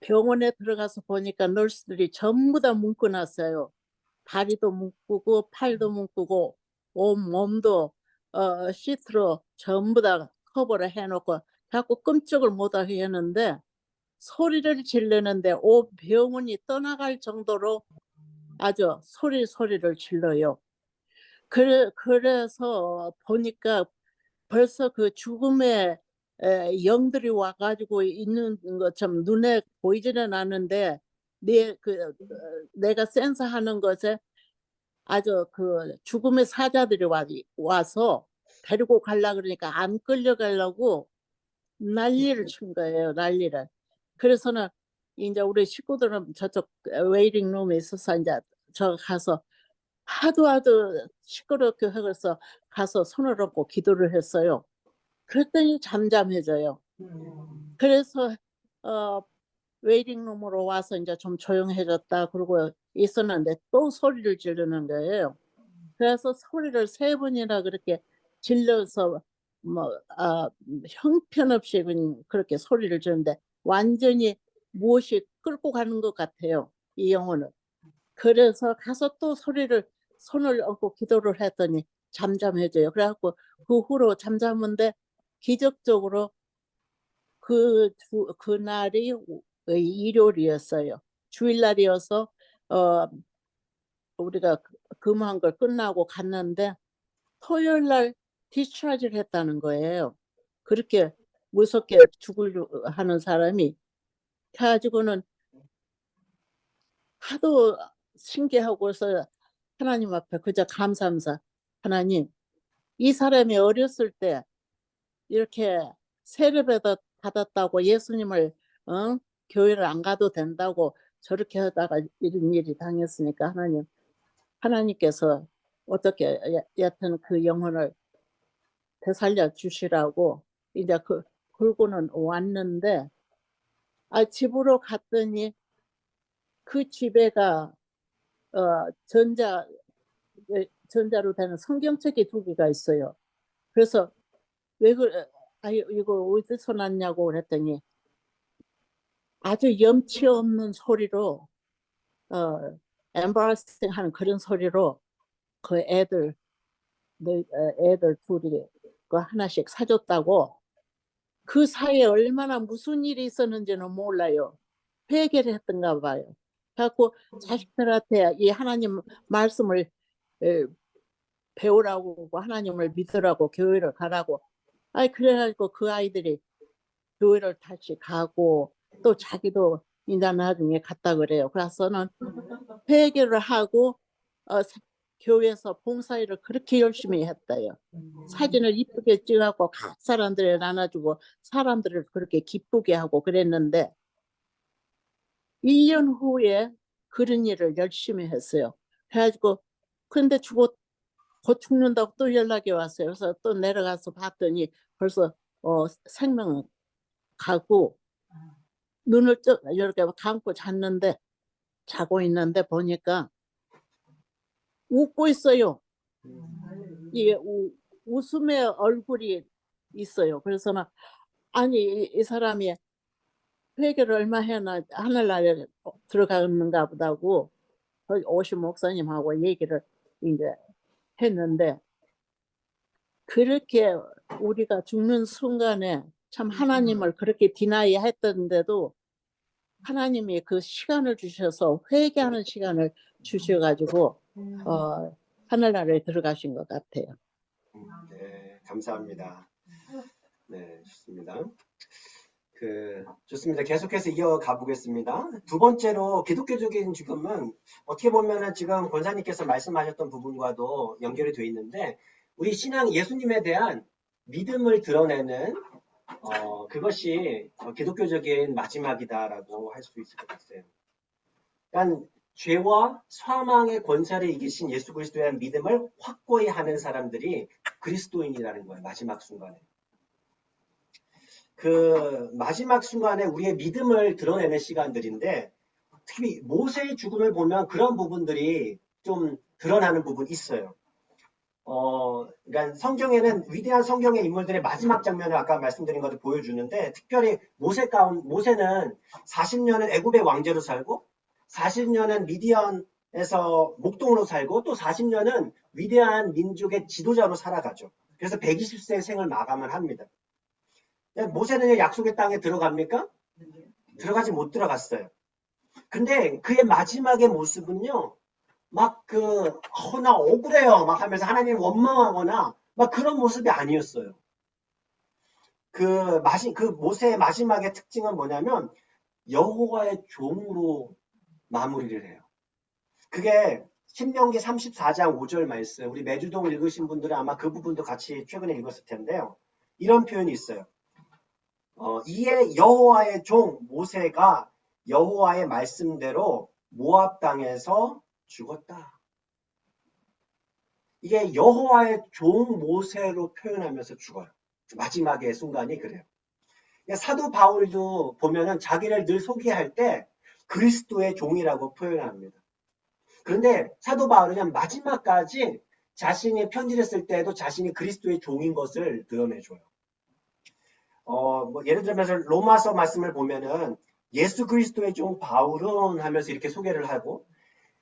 병원에 들어가서 보니까 널스들이 전부 다 묶어놨어요. 다리도 묶고 팔도 묶고 온 몸도 시트로 전부 다 커버를 해놓고 자꾸 끔찍을 못하게 했는데 소리를 지르는데 병원이 떠나갈 정도로 아주 소리를 질러요. 그래서 보니까 벌써 그 죽음의 영들이 와가지고 있는 것처럼 눈에 보이지는 않는데 내가 센서하는 것에 아주 그 죽음의 사자들이 와서 데리고 가려고 그러니까 안 끌려가려고 난리를 친 거예요, 난리를. 그래서는 이제 우리 식구들은 저쪽 웨이팅 룸에 있어서 이제 저 가서 하도 시끄럽게 해서 가서 손을 얹고 기도를 했어요. 그랬더니 잠잠해져요. 그래서 웨이팅 룸으로 와서 이제 좀 조용해졌다 그러고 있었는데 또 소리를 지르는 거예요. 그래서 소리를 3번이나 그렇게 질러서 형편없이 그렇게 소리를 지르는데 완전히 무엇이 끌고 가는 것 같아요, 이 영혼을. 그래서 가서 또 손을 얹고 기도를 했더니 잠잠해져요. 그래갖고 그 후로 잠잠한데 기적적으로 그날이 일요일이었어요. 주일날이어서 우리가 근무한 걸 끝나고 갔는데 토요일날 디스차지를 했다는 거예요. 그렇게 무섭게 죽으려 하는 사람이. 가지고는 하도 신기하고 해서 하나님 앞에 그저 감사하면서 하나님, 이 사람이 어렸을 때 이렇게 세례 받았다고 예수님을 교회를 안 가도 된다고 저렇게 하다가 이런 일이 당했으니까 하나님께서 어떻게 여튼 그 영혼을 되살려 주시라고 이제 그러고는 왔는데 집으로 갔더니 그 집에가 전자로 되는 성경책이 2개가 있어요. 그래서 왜 그래? 이거 어디서 났냐고 그랬더니 아주 염치 없는 소리로 embarrassing 하는 그런 소리로 그 애들 애들 둘이 그 하나씩 사줬다고. 그 사이에 얼마나 무슨 일이 있었는지는 몰라요. 회개를 했던가 봐요. 그래갖고 자식들한테 이 하나님 말씀을 배우라고 하나님을 믿으라고 교회를 가라고. 그래가지고 그 아이들이 교회를 다시 가고 또 자기도 이제 나중에 갔다 그래요. 그래서는 회개를 하고 교회에서 봉사일을 그렇게 열심히 했대요. 사진을 이쁘게 찍어갖고 각 사람들에 나눠주고 사람들을 그렇게 기쁘게 하고 그랬는데 1년 후에 그런 일을 열심히 했어요. 그래가지고 근데 곧 죽는다고 또 연락이 왔어요. 그래서 또 내려가서 봤더니 벌써 생명 가고 눈을 이렇게 감고 자고 있는데 보니까 웃고 있어요. 이 웃음의 얼굴이 있어요. 그래서는 아니 이 사람이 회개를 얼마 해나 하늘나라에 들어가는가 보다고 오신 목사님하고 얘기를 이제 했는데 그렇게 우리가 죽는 순간에 참 하나님을 그렇게 디나이 했던데도 하나님이 그 시간을 주셔서 회개하는 시간을 주셔가지고 하늘나라에 들어가신 것 같아요. 네, 감사합니다. 네, 좋습니다. 좋습니다. 계속해서 이어가 보겠습니다. 두 번째로 기독교적인 죽음은 어떻게 보면은 지금 권사님께서 말씀하셨던 부분과도 연결이 되어 있는데 우리 신앙 예수님에 대한 믿음을 드러내는 그것이 기독교적인 마지막이다라고 할 수 있을 것 같아요. 그러니까 죄와 사망의 권세를 이기신 예수 그리스도에 대한 믿음을 확고히 하는 사람들이 그리스도인이라는 거예요. 마지막 순간에. 그 마지막 순간에 우리의 믿음을 드러내는 시간들인데 특히 모세의 죽음을 보면 그런 부분들이 좀 드러나는 부분이 있어요. 그러니까 성경에는 위대한 성경의 인물들의 마지막 장면을 아까 말씀드린 것을 보여주는데 특별히 모세는 40년은 애굽의 왕제로 살고 40년은 미디안에서 목동으로 살고 또 40년은 위대한 민족의 지도자로 살아가죠. 그래서 120세의 생을 마감을 합니다. 모세는 약속의 땅에 들어갑니까? 들어가지 못 들어갔어요. 근데 그의 마지막의 모습은요, 나 억울해요. 막 하면서 하나님 원망하거나, 막 그런 모습이 아니었어요. 모세의 마지막의 특징은 뭐냐면, 여호와의 종으로 마무리를 해요. 그게 신명기 34장 5절 말씀, 우리 매주동 읽으신 분들은 아마 그 부분도 같이 최근에 읽었을 텐데요. 이런 표현이 있어요. 이에 여호와의 종 모세가 여호와의 말씀대로 모압 땅에서 죽었다. 이게 여호와의 종 모세로 표현하면서 죽어요. 마지막의 순간이 그래요. 사도 바울도 보면은 자기를 늘 소개할 때 그리스도의 종이라고 표현합니다. 그런데 사도 바울은 그냥 마지막까지 자신이 편지를 쓸 때에도 자신이 그리스도의 종인 것을 드러내줘요. 예를 들면서 로마서 말씀을 보면은 예수 그리스도의 종 바울은 하면서 이렇게 소개를 하고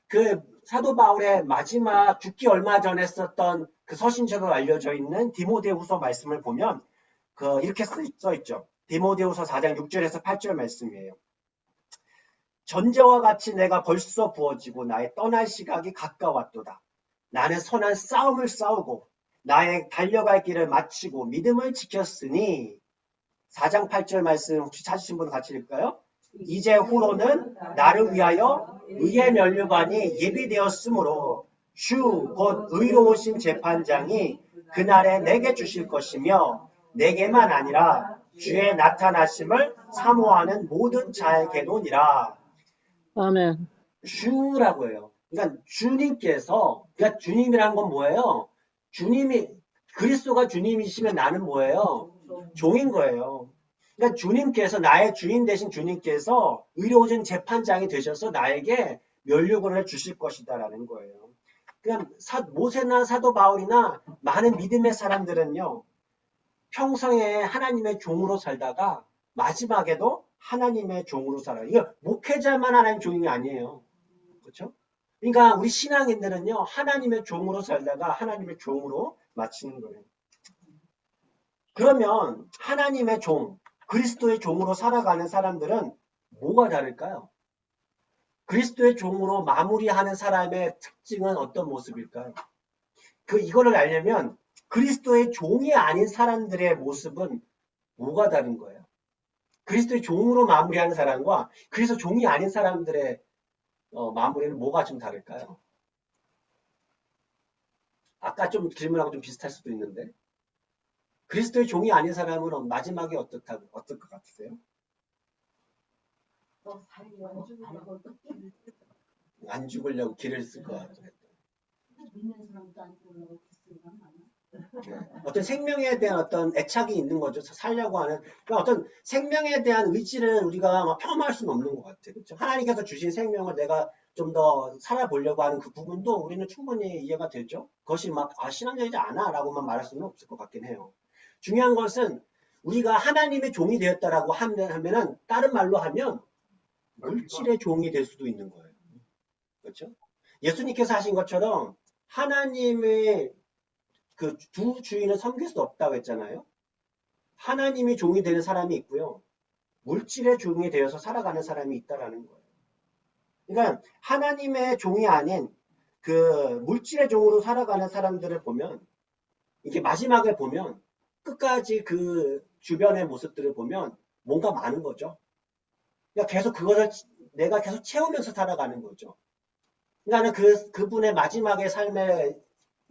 그 사도 바울의 마지막 죽기 얼마 전에 썼던 그 서신서로 알려져 있는 디모데후서 말씀을 보면 이렇게 써 있죠. 디모데후서 4장 6절에서 8절 말씀이에요. 전제와 같이 내가 벌써 부어지고 나의 떠날 시각이 가까웠도다. 나는 선한 싸움을 싸우고 나의 달려갈 길을 마치고 믿음을 지켰으니 4장 8절 말씀 혹시 찾으신 분 같이 읽을까요? 이제 후로는 나를 위하여 의의 면류관이 예비되었으므로 주 곧 의로우신 재판장이 그날에 내게 주실 것이며 내게만 아니라 주의 나타나심을 사모하는 모든 자에게도니라. 아멘. 주라고 해요. 그러니까 주님께서, 그러니까 주님이란 건 뭐예요? 그리스도가 주님이시면 나는 뭐예요? 종인 거예요. 그러니까 주님께서, 나의 주인 되신 주님께서 의로우신 재판장이 되셔서 나에게 면류관을 주실 것이다라는 거예요. 그냥 모세나 사도 바울이나 많은 믿음의 사람들은요, 평생에 하나님의 종으로 살다가 마지막에도 하나님의 종으로 살아요. 이거 목회자만 하나님 종이 아니에요. 그렇죠? 그러니까 우리 신앙인들은요, 하나님의 종으로 살다가 하나님의 종으로 마치는 거예요. 그러면 하나님의 종, 그리스도의 종으로 살아가는 사람들은 뭐가 다를까요? 그리스도의 종으로 마무리하는 사람의 특징은 어떤 모습일까요? 이거를 알려면 그리스도의 종이 아닌 사람들의 모습은 뭐가 다른 거예요? 그리스도의 종으로 마무리하는 사람과 그리스도 종이 아닌 사람들의 마무리는 뭐가 좀 다를까요? 아까 좀 질문하고 좀 비슷할 수도 있는데 그리스도의 종이 아닌 사람은 마지막에 어떨 것 같으세요? 안 죽으려고 길을 쓸 것 같아요. 믿는 사람도 안 죽으려고 기스가 많아. 어떤 생명에 대한 어떤 애착이 있는 거죠. 살려고 하는. 그러니까 어떤 생명에 대한 의지를 우리가 막 폄하할 수는 없는 것 같아요. 그렇죠? 하나님께서 주신 생명을 내가 좀 더 살아보려고 하는 그 부분도 우리는 충분히 이해가 되죠. 그것이 막 신앙적이지 않아 라고만 말할 수는 없을 것 같긴 해요. 중요한 것은 우리가 하나님의 종이 되었다라고 하면은 다른 말로 하면 물질의 종이 될 수도 있는 거예요. 그렇죠? 예수님께서 하신 것처럼 하나님의 그 두 주인을 섬길 수 없다고 했잖아요. 하나님이 종이 되는 사람이 있고요. 물질의 종이 되어서 살아가는 사람이 있다라는 거예요. 그러니까 하나님의 종이 아닌 그 물질의 종으로 살아가는 사람들을 보면 이게 마지막에 보면 끝까지 그 주변의 모습들을 보면 뭔가 많은 거죠. 그러니까 계속 그것을 내가 계속 채우면서 살아가는 거죠. 그러니까 그분의 마지막의 삶에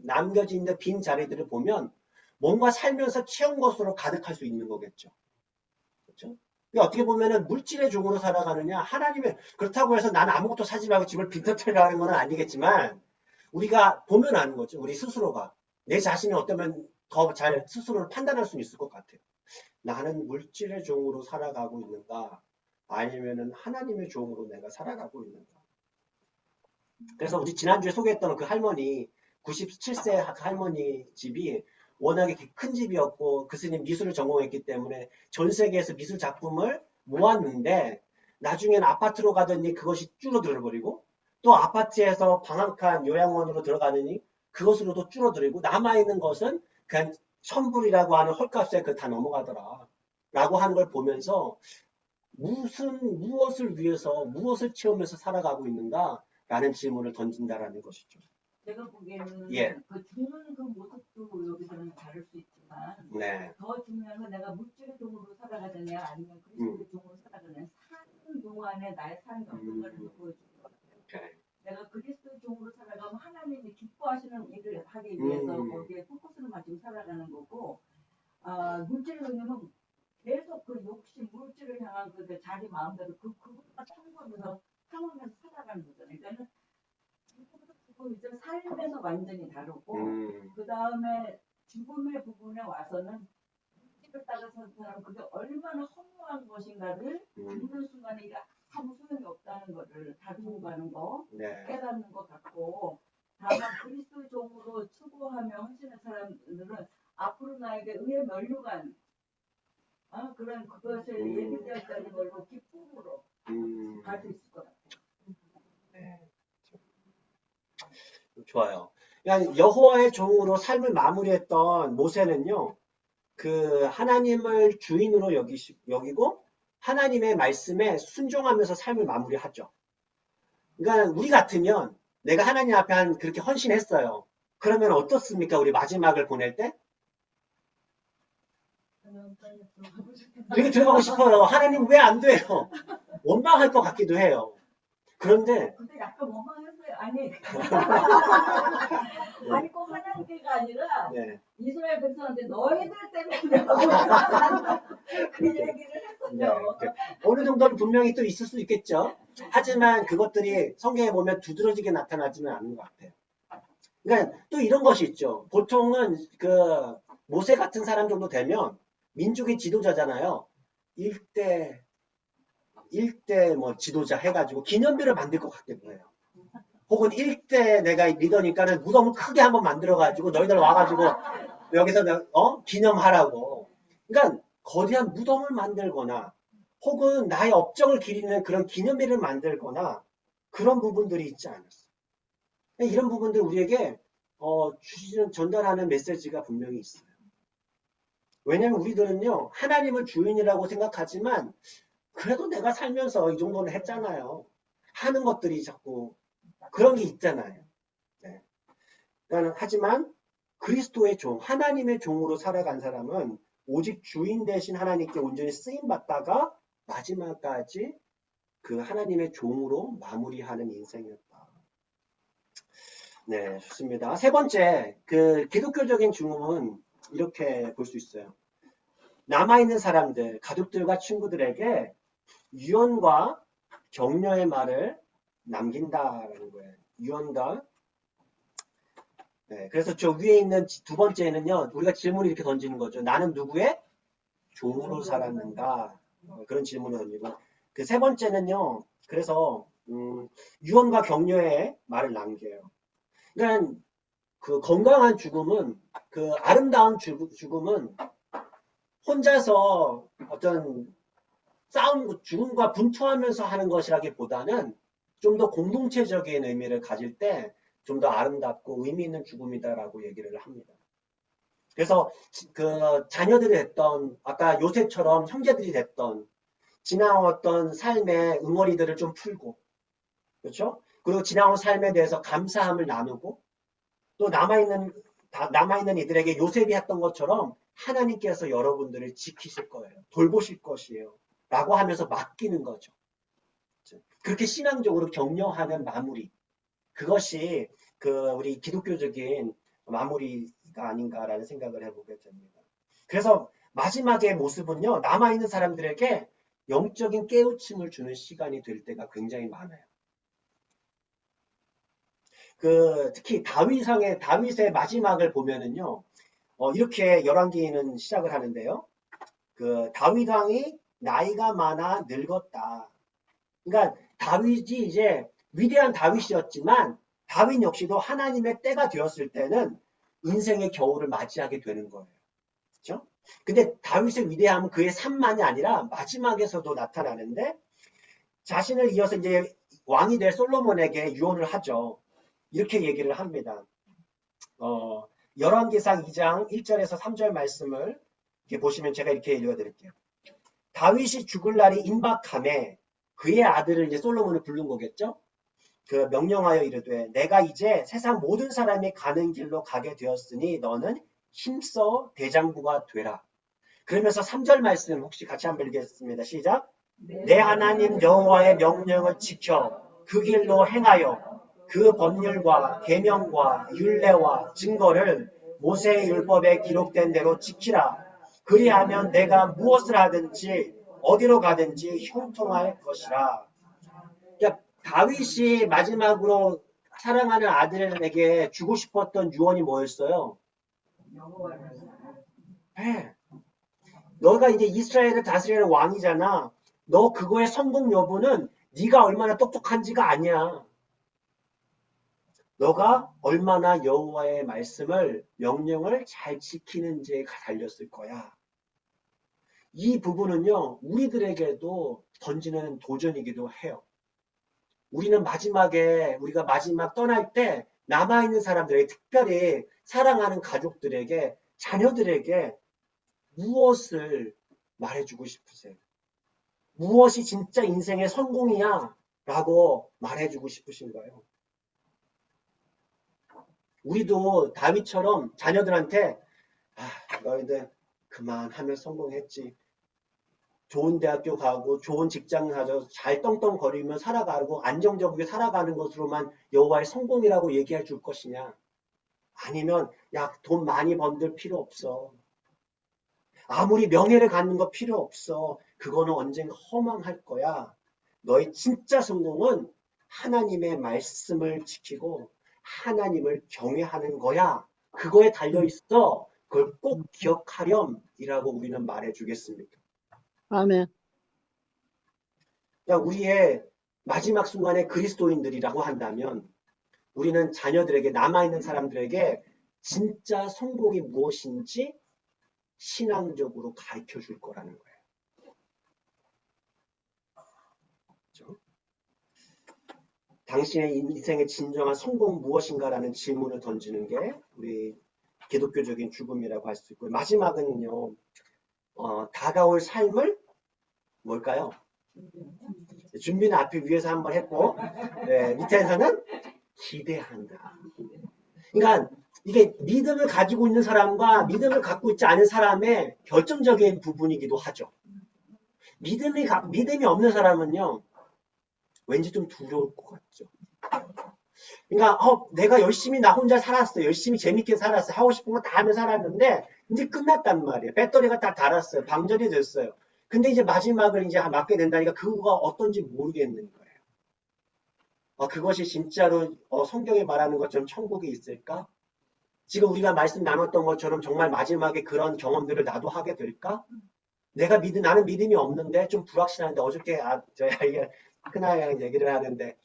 남겨진 있는 빈 자리들을 보면 뭔가 살면서 채운 것으로 가득할 수 있는 거겠죠. 그렇죠? 그러니까 어떻게 보면은 물질의 종으로 살아가느냐, 하나님의, 그렇다고 해서 난 아무것도 사지 말고 집을 빈터털이라는 건 아니겠지만, 우리가 보면 아는 거죠. 우리 스스로가. 내 자신이 어쩌면 더 잘 스스로를 판단할 수 있을 것 같아요. 나는 물질의 종으로 살아가고 있는가, 아니면은 하나님의 종으로 내가 살아가고 있는가. 그래서 우리 지난주에 소개했던 그 할머니, 97세 할머니 집이 워낙에 큰 집이었고 그 스님 미술을 전공했기 때문에 전 세계에서 미술 작품을 모았는데 나중에는 아파트로 가더니 그것이 줄어들어 버리고 또 아파트에서 방학한 요양원으로 들어가더니 그것으로도 줄어들고 남아있는 것은 그냥 천불이라고 하는 헐값에 다 넘어가더라 라고 하는 걸 보면서 무엇을 위해서 무엇을 채우면서 살아가고 있는가 라는 질문을 던진다라는 것이죠. 제가 보기에는 예. 그 죽는 그 모습도 여기서는 다를 수 있지만 네. 더 중요한 건 내가 물질의 종으로 살아가느냐 아니면 그리스도의 종으로 살아가느냐 사는 동안에 나의 삶이 어떤가를 보여주는 것 같아요. 내가 그리스도의 종으로 살아가면 하나님이 기뻐하시는 일을 하기 위해서 거기에 포커스를 맞추고 살아가는 거고 물질의 종은 계속 그 욕심, 물질을 향한 그 자기 마음대로 그것만 탐구하면서 살아가는 거잖아요. 그러니까는 이제 삶에서 완전히 다르고 그 다음에 죽음의 부분에 와서는 물질을 따라서 사람 그게 얼마나 허무한 것인가를 죽는 순간에 이게 아무 소용이 없다는 거를 다루고 가는 거 네. 깨닫는 것 같고 다만 그리스도의 종으로 추구하며 헌신한 사람들은 앞으로 나에게 의의 면류관 그런 그것을 예비되었다는 걸로 기쁨으로 갈 수 있을 것 같아요. 네. 좋아요. 그러니까 여호와의 종으로 삶을 마무리했던 모세는요, 그 하나님을 주인으로 여기고 하나님의 말씀에 순종하면서 삶을 마무리하죠. 그러니까 우리 같으면 내가 하나님 앞에 그렇게 헌신했어요. 그러면 어떻습니까? 우리 마지막을 보낼 때? 되게 들어가고 싶어요. 하나님 왜 안 돼요? 원망할 것 같기도 해요. 그런데 근데 약간 원망했어요. 아니 아니 꼭 하나님께가 아니라 네. 이스라엘 백성한테 너희들 때문에 그 얘기를 했어요. 네, 어느 정도는 분명히 또 있을 수 있겠죠. 하지만 그것들이 성경에 보면 두드러지게 나타나지는 않는 것 같아요. 그러니까 또 이런 것이 있죠. 보통은 그 모세 같은 사람 정도 되면 민족의 지도자잖아요. 일대 뭐 지도자 해가지고 기념비를 만들 것 같기도 해요. 혹은 일대 내가 리더니까는 무덤을 크게 한번 만들어가지고 너희들 와가지고 여기서 기념하라고. 그러니까 거대한 무덤을 만들거나 혹은 나의 업적을 기리는 그런 기념비를 만들거나 그런 부분들이 있지 않았어요. 이런 부분들 우리에게 전달하는 메시지가 분명히 있어요. 왜냐면 우리들은요, 하나님을 주인이라고 생각하지만, 그래도 내가 살면서 이 정도는 했잖아요. 하는 것들이 자꾸 그런 게 있잖아요. 네. 하지만 그리스도의 종, 하나님의 종으로 살아간 사람은 오직 주인 대신 하나님께 온전히 쓰임받다가 마지막까지 그 하나님의 종으로 마무리하는 인생이었다. 네, 좋습니다. 세 번째, 그 기독교적인 중음은 이렇게 볼 수 있어요. 남아있는 사람들, 가족들과 친구들에게 유언과 격려의 말을 남긴다라는 거예요. 유언과. 네, 그래서 저 위에 있는 두 번째는요, 우리가 질문을 이렇게 던지는 거죠. 나는 누구의 종으로 살았는가? 그런 질문을 던지고. 그 세 번째는요, 그래서, 유언과 격려의 말을 남겨요. 그러니까 그 건강한 죽음은, 그 아름다운 죽음은 혼자서 어떤 죽음과 분투하면서 하는 것이라기보다는 좀 더 공동체적인 의미를 가질 때 좀 더 아름답고 의미 있는 죽음이다라고 얘기를 합니다. 그래서 그 자녀들이 됐던, 아까 요셉처럼 형제들이 됐던, 지나왔던 삶의 응어리들을 좀 풀고, 그렇죠? 그리고 지나온 삶에 대해서 감사함을 나누고, 또 남아있는 이들에게 요셉이 했던 것처럼 하나님께서 여러분들을 지키실 거예요. 돌보실 것이에요. 라고 하면서 맡기는 거죠. 그렇게 신앙적으로 격려하는 마무리. 그것이 우리 기독교적인 마무리가 아닌가라는 생각을 해보게 됩니다. 그래서 마지막의 모습은요, 남아있는 사람들에게 영적인 깨우침을 주는 시간이 될 때가 굉장히 많아요. 특히 다윗의 마지막을 보면은요, 이렇게 열왕기는 시작을 하는데요. 다윗 왕이 나이가 많아 늙었다. 그러니까 다윗이 이제 위대한 다윗이었지만 다윗 역시도 하나님의 때가 되었을 때는 인생의 겨울을 맞이하게 되는 거예요. 그렇죠? 근데 다윗의 위대함은 그의 삶만이 아니라 마지막에서도 나타나는데 자신을 이어서 이제 왕이 될 솔로몬에게 유언을 하죠. 이렇게 얘기를 합니다. 열왕기상 2장 1절에서 3절 말씀을 이렇게 보시면 제가 이렇게 읽어드릴게요. 다윗이 죽을 날이 임박함에 그의 아들을 이제 솔로몬을 부른 거겠죠. 명령하여 이르되 내가 이제 세상 모든 사람이 가는 길로 가게 되었으니 너는 힘써 대장부가 되라. 그러면서 3절 말씀 혹시 같이 한번 읽겠습니다. 시작. 내 하나님 여호와의 명령을 지켜 그 길로 행하여 그 법률과 계명과 율례와 증거를 모세의 율법에 기록된 대로 지키라. 그리하면 내가 무엇을 하든지 어디로 가든지 형통할 것이라. 그러니까 다윗이 마지막으로 사랑하는 아들에게 주고 싶었던 유언이 뭐였어요? 네. 너가 이제 이스라엘을 다스리는 왕이잖아. 너 그거의 성공 여부는 네가 얼마나 똑똑한지가 아니야. 너가 얼마나 여호와의 말씀을 명령을 잘 지키는지에 달렸을 거야. 이 부분은요, 우리들에게도 던지는 도전이기도 해요. 우리가 마지막 떠날 때 남아있는 사람들에게, 특별히 사랑하는 가족들에게, 자녀들에게 무엇을 말해주고 싶으세요? 무엇이 진짜 인생의 성공이야? 라고 말해주고 싶으신가요? 우리도 다윗처럼 자녀들한테 너희들 그만하면 성공했지. 좋은 대학교 가고 좋은 직장 가서 잘 떵떵거리며 살아가고 안정적으로 살아가는 것으로만 여호와의 성공이라고 얘기해 줄 것이냐? 아니면 야, 돈 많이 번들 필요 없어. 아무리 명예를 갖는 거 필요 없어. 그거는 언젠가 허망할 거야. 너의 진짜 성공은 하나님의 말씀을 지키고 하나님을 경외하는 거야. 그거에 달려있어. 그걸 꼭 기억하렴이라고 우리는 말해주겠습니다. 아멘. 그러니까 우리의 마지막 순간에 그리스도인들이라고 한다면 우리는 자녀들에게, 남아있는 사람들에게 진짜 성공이 무엇인지 신앙적으로 가르쳐 줄 거라는 거예요. 그렇죠? 당신의 인생의 진정한 성공 무엇인가라는 질문을 던지는 게 우리 기독교적인 죽음이라고 할 수 있고요. 마지막은요, 다가올 삶을 뭘까요? 준비는 앞에 위에서 한번 했고, 네, 밑에서는 기대한다. 그러니까 이게 믿음을 가지고 있는 사람과 믿음을 갖고 있지 않은 사람의 결정적인 부분이기도 하죠. 믿음이 없는 사람은요, 왠지 좀 두려울 것 같죠. 그러니까 내가 열심히 나 혼자 살았어. 열심히 재밌게 살았어. 하고 싶은 거 다 하며 살았는데 이제 끝났단 말이에요. 배터리가 다 닳았어요. 방전이 됐어요. 근데 이제 마지막을 이제 맞게 된다니까 그거가 어떤지 모르겠는 거예요. 그것이 진짜로 성경에 말하는 것처럼 천국이 있을까? 지금 우리가 말씀 나눴던 것처럼 정말 마지막에 그런 경험들을 나도 하게 될까? 나는 믿음이 없는데 좀 불확실한데 어저께 저희 아이가 큰아이랑 얘기를 하는데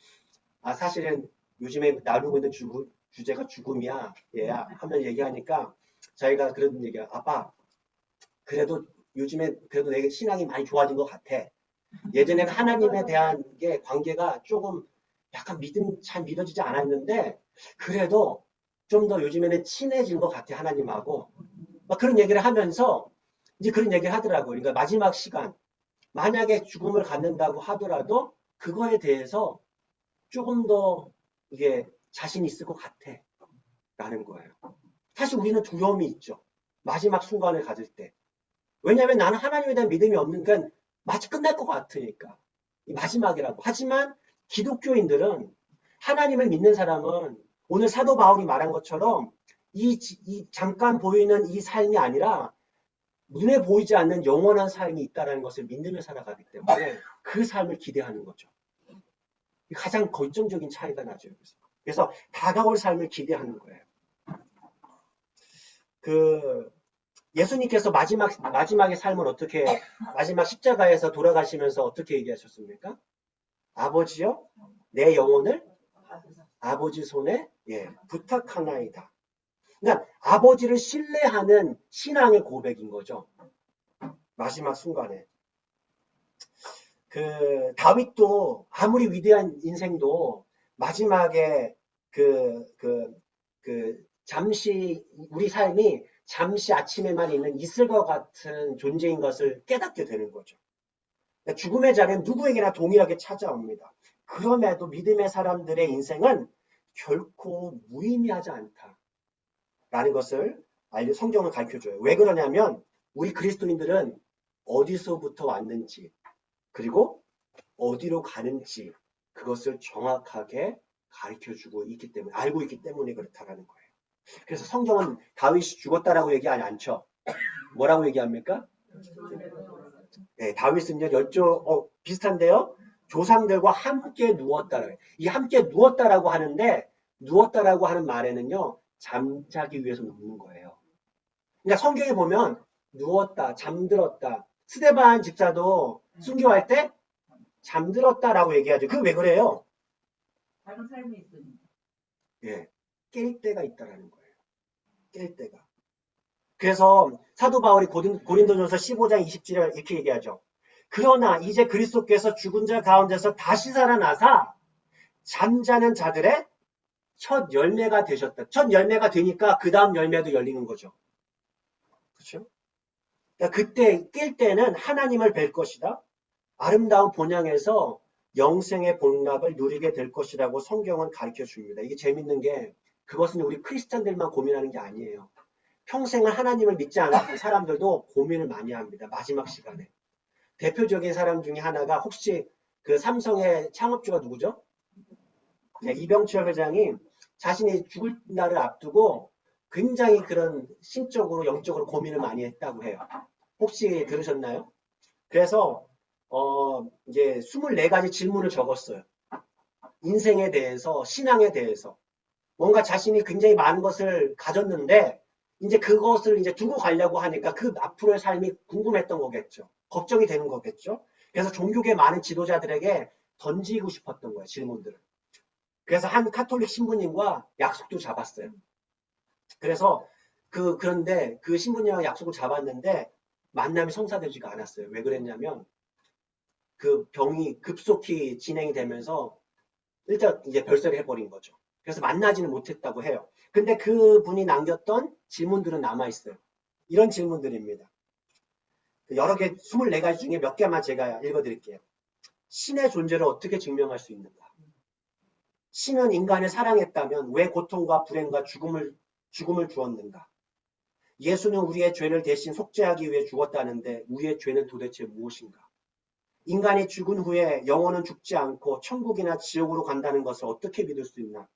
사실은 요즘에 나누고 있는 주제가 죽음이야 얘야 하면 얘기하니까 자기가 그런 얘기야. 아빠 그래도 요즘에 그래도 내 신앙이 많이 좋아진 것 같아. 예전에 하나님에 대한 게 관계가 조금 약간 잘 믿어지지 않았는데 그래도 좀 더 요즘에는 친해진 것 같아 하나님하고. 막 그런 얘기를 하면서 이제 그런 얘기를 하더라고요. 그러니까 마지막 시간 만약에 죽음을 갖는다고 하더라도 그거에 대해서 조금 더 이게 자신 있을 것 같아 라는 거예요. 사실 우리는 두려움이 있죠. 마지막 순간을 가질 때. 왜냐하면 나는 하나님에 대한 믿음이 없으니까 마치 끝날 것 같으니까. 이 마지막이라고. 하지만 기독교인들은 하나님을 믿는 사람은 오늘 사도 바울이 말한 것처럼 이 잠깐 보이는 이 삶이 아니라 눈에 보이지 않는 영원한 삶이 있다는 것을 믿으며 살아가기 때문에 그 삶을 기대하는 거죠. 가장 결정적인 차이가 나죠. 그래서 다가올 삶을 기대하는 거예요. 예수님께서 마지막의 삶을 마지막 십자가에서 돌아가시면서 어떻게 얘기하셨습니까? 아버지여, 내 영혼을 아버지 손에 부탁하나이다. 그러니까 아버지를 신뢰하는 신앙의 고백인 거죠. 마지막 순간에. 다윗도 아무리 위대한 인생도 마지막에 잠시 우리 삶이 잠시 아침에만 있는 이슬과 같은 존재인 것을 깨닫게 되는 거죠. 죽음의 자리는 누구에게나 동일하게 찾아옵니다. 그럼에도 믿음의 사람들의 인생은 결코 무의미하지 않다라는 것을 성경을 가르쳐줘요. 왜 그러냐면 우리 그리스도인들은 어디서부터 왔는지 그리고 어디로 가는지 그것을 정확하게 가르쳐주고 있기 때문에 알고 있기 때문에 그렇다라는 거예요. 그래서 성경은 다윗이 죽었다라고 얘기하지 않죠. 뭐라고 얘기합니까? 네, 다윗은요 비슷한데요. 조상들과 함께 누웠다라고. 이 함께 누웠다라고 하는데 누웠다라고 하는 말에는요 잠자기 위해서 눕는 거예요. 그러니까 성경에 보면 누웠다, 잠들었다. 스데반 집사도 순교할 때 잠들었다라고 얘기하죠. 그게 왜 그래요? 다른 삶이 있으니까. 예, 깰 때가 있다라는 거예요. 깰 때가. 그래서 사도 바울이 고린도전서 15장 27절 이렇게 얘기하죠. 그러나 이제 그리스도께서 죽은 자 가운데서 다시 살아나사 잠자는 자들의 첫 열매가 되셨다. 첫 열매가 되니까 그 다음 열매도 열리는 거죠. 그렇죠? 그러니까 그때 깰 때는 하나님을 뵐 것이다. 아름다운 본향에서 영생의 복락을 누리게 될 것이라고 성경은 가르쳐 줍니다. 이게 재밌는 게 그것은 우리 크리스찬들만 고민하는 게 아니에요. 평생을 하나님을 믿지 않았던 사람들도 고민을 많이 합니다. 마지막 시간에. 대표적인 사람 중에 하나가 혹시 그 삼성의 창업주가 누구죠? 네, 이병철 회장이 자신이 죽을 날을 앞두고 굉장히 그런 심적으로 영적으로 고민을 많이 했다고 해요. 혹시 들으셨나요? 그래서 이제 24가지 질문을 적었어요. 인생에 대해서, 신앙에 대해서. 뭔가 자신이 굉장히 많은 것을 가졌는데 이제 그것을 이제 두고 가려고 하니까 그 앞으로의 삶이 궁금했던 거겠죠. 걱정이 되는 거겠죠. 그래서 종교계 많은 지도자들에게 던지고 싶었던 거예요, 질문들을. 그래서 한 카톨릭 신부님과 약속도 잡았어요. 그래서 그런데 그 신부님과 약속을 잡았는데 만남이 성사되지가 않았어요. 왜 그랬냐면 그 병이 급속히 진행이 되면서 일단 이제 별세를 해버린 거죠. 그래서 만나지는 못했다고 해요. 근데 그분이 남겼던 질문들은 남아있어요. 이런 질문들입니다. 여러 개, 24가지 중에 몇 개만 제가 읽어드릴게요. 신의 존재를 어떻게 증명할 수 있는가? 신은 인간을 사랑했다면 왜 고통과 불행과 죽음을 주었는가? 예수는 우리의 죄를 대신 속죄하기 위해 죽었다는데 우리의 죄는 도대체 무엇인가? 인간이 죽은 후에 영혼은 죽지 않고 천국이나 지옥으로 간다는 것을 어떻게 믿을 수 있나?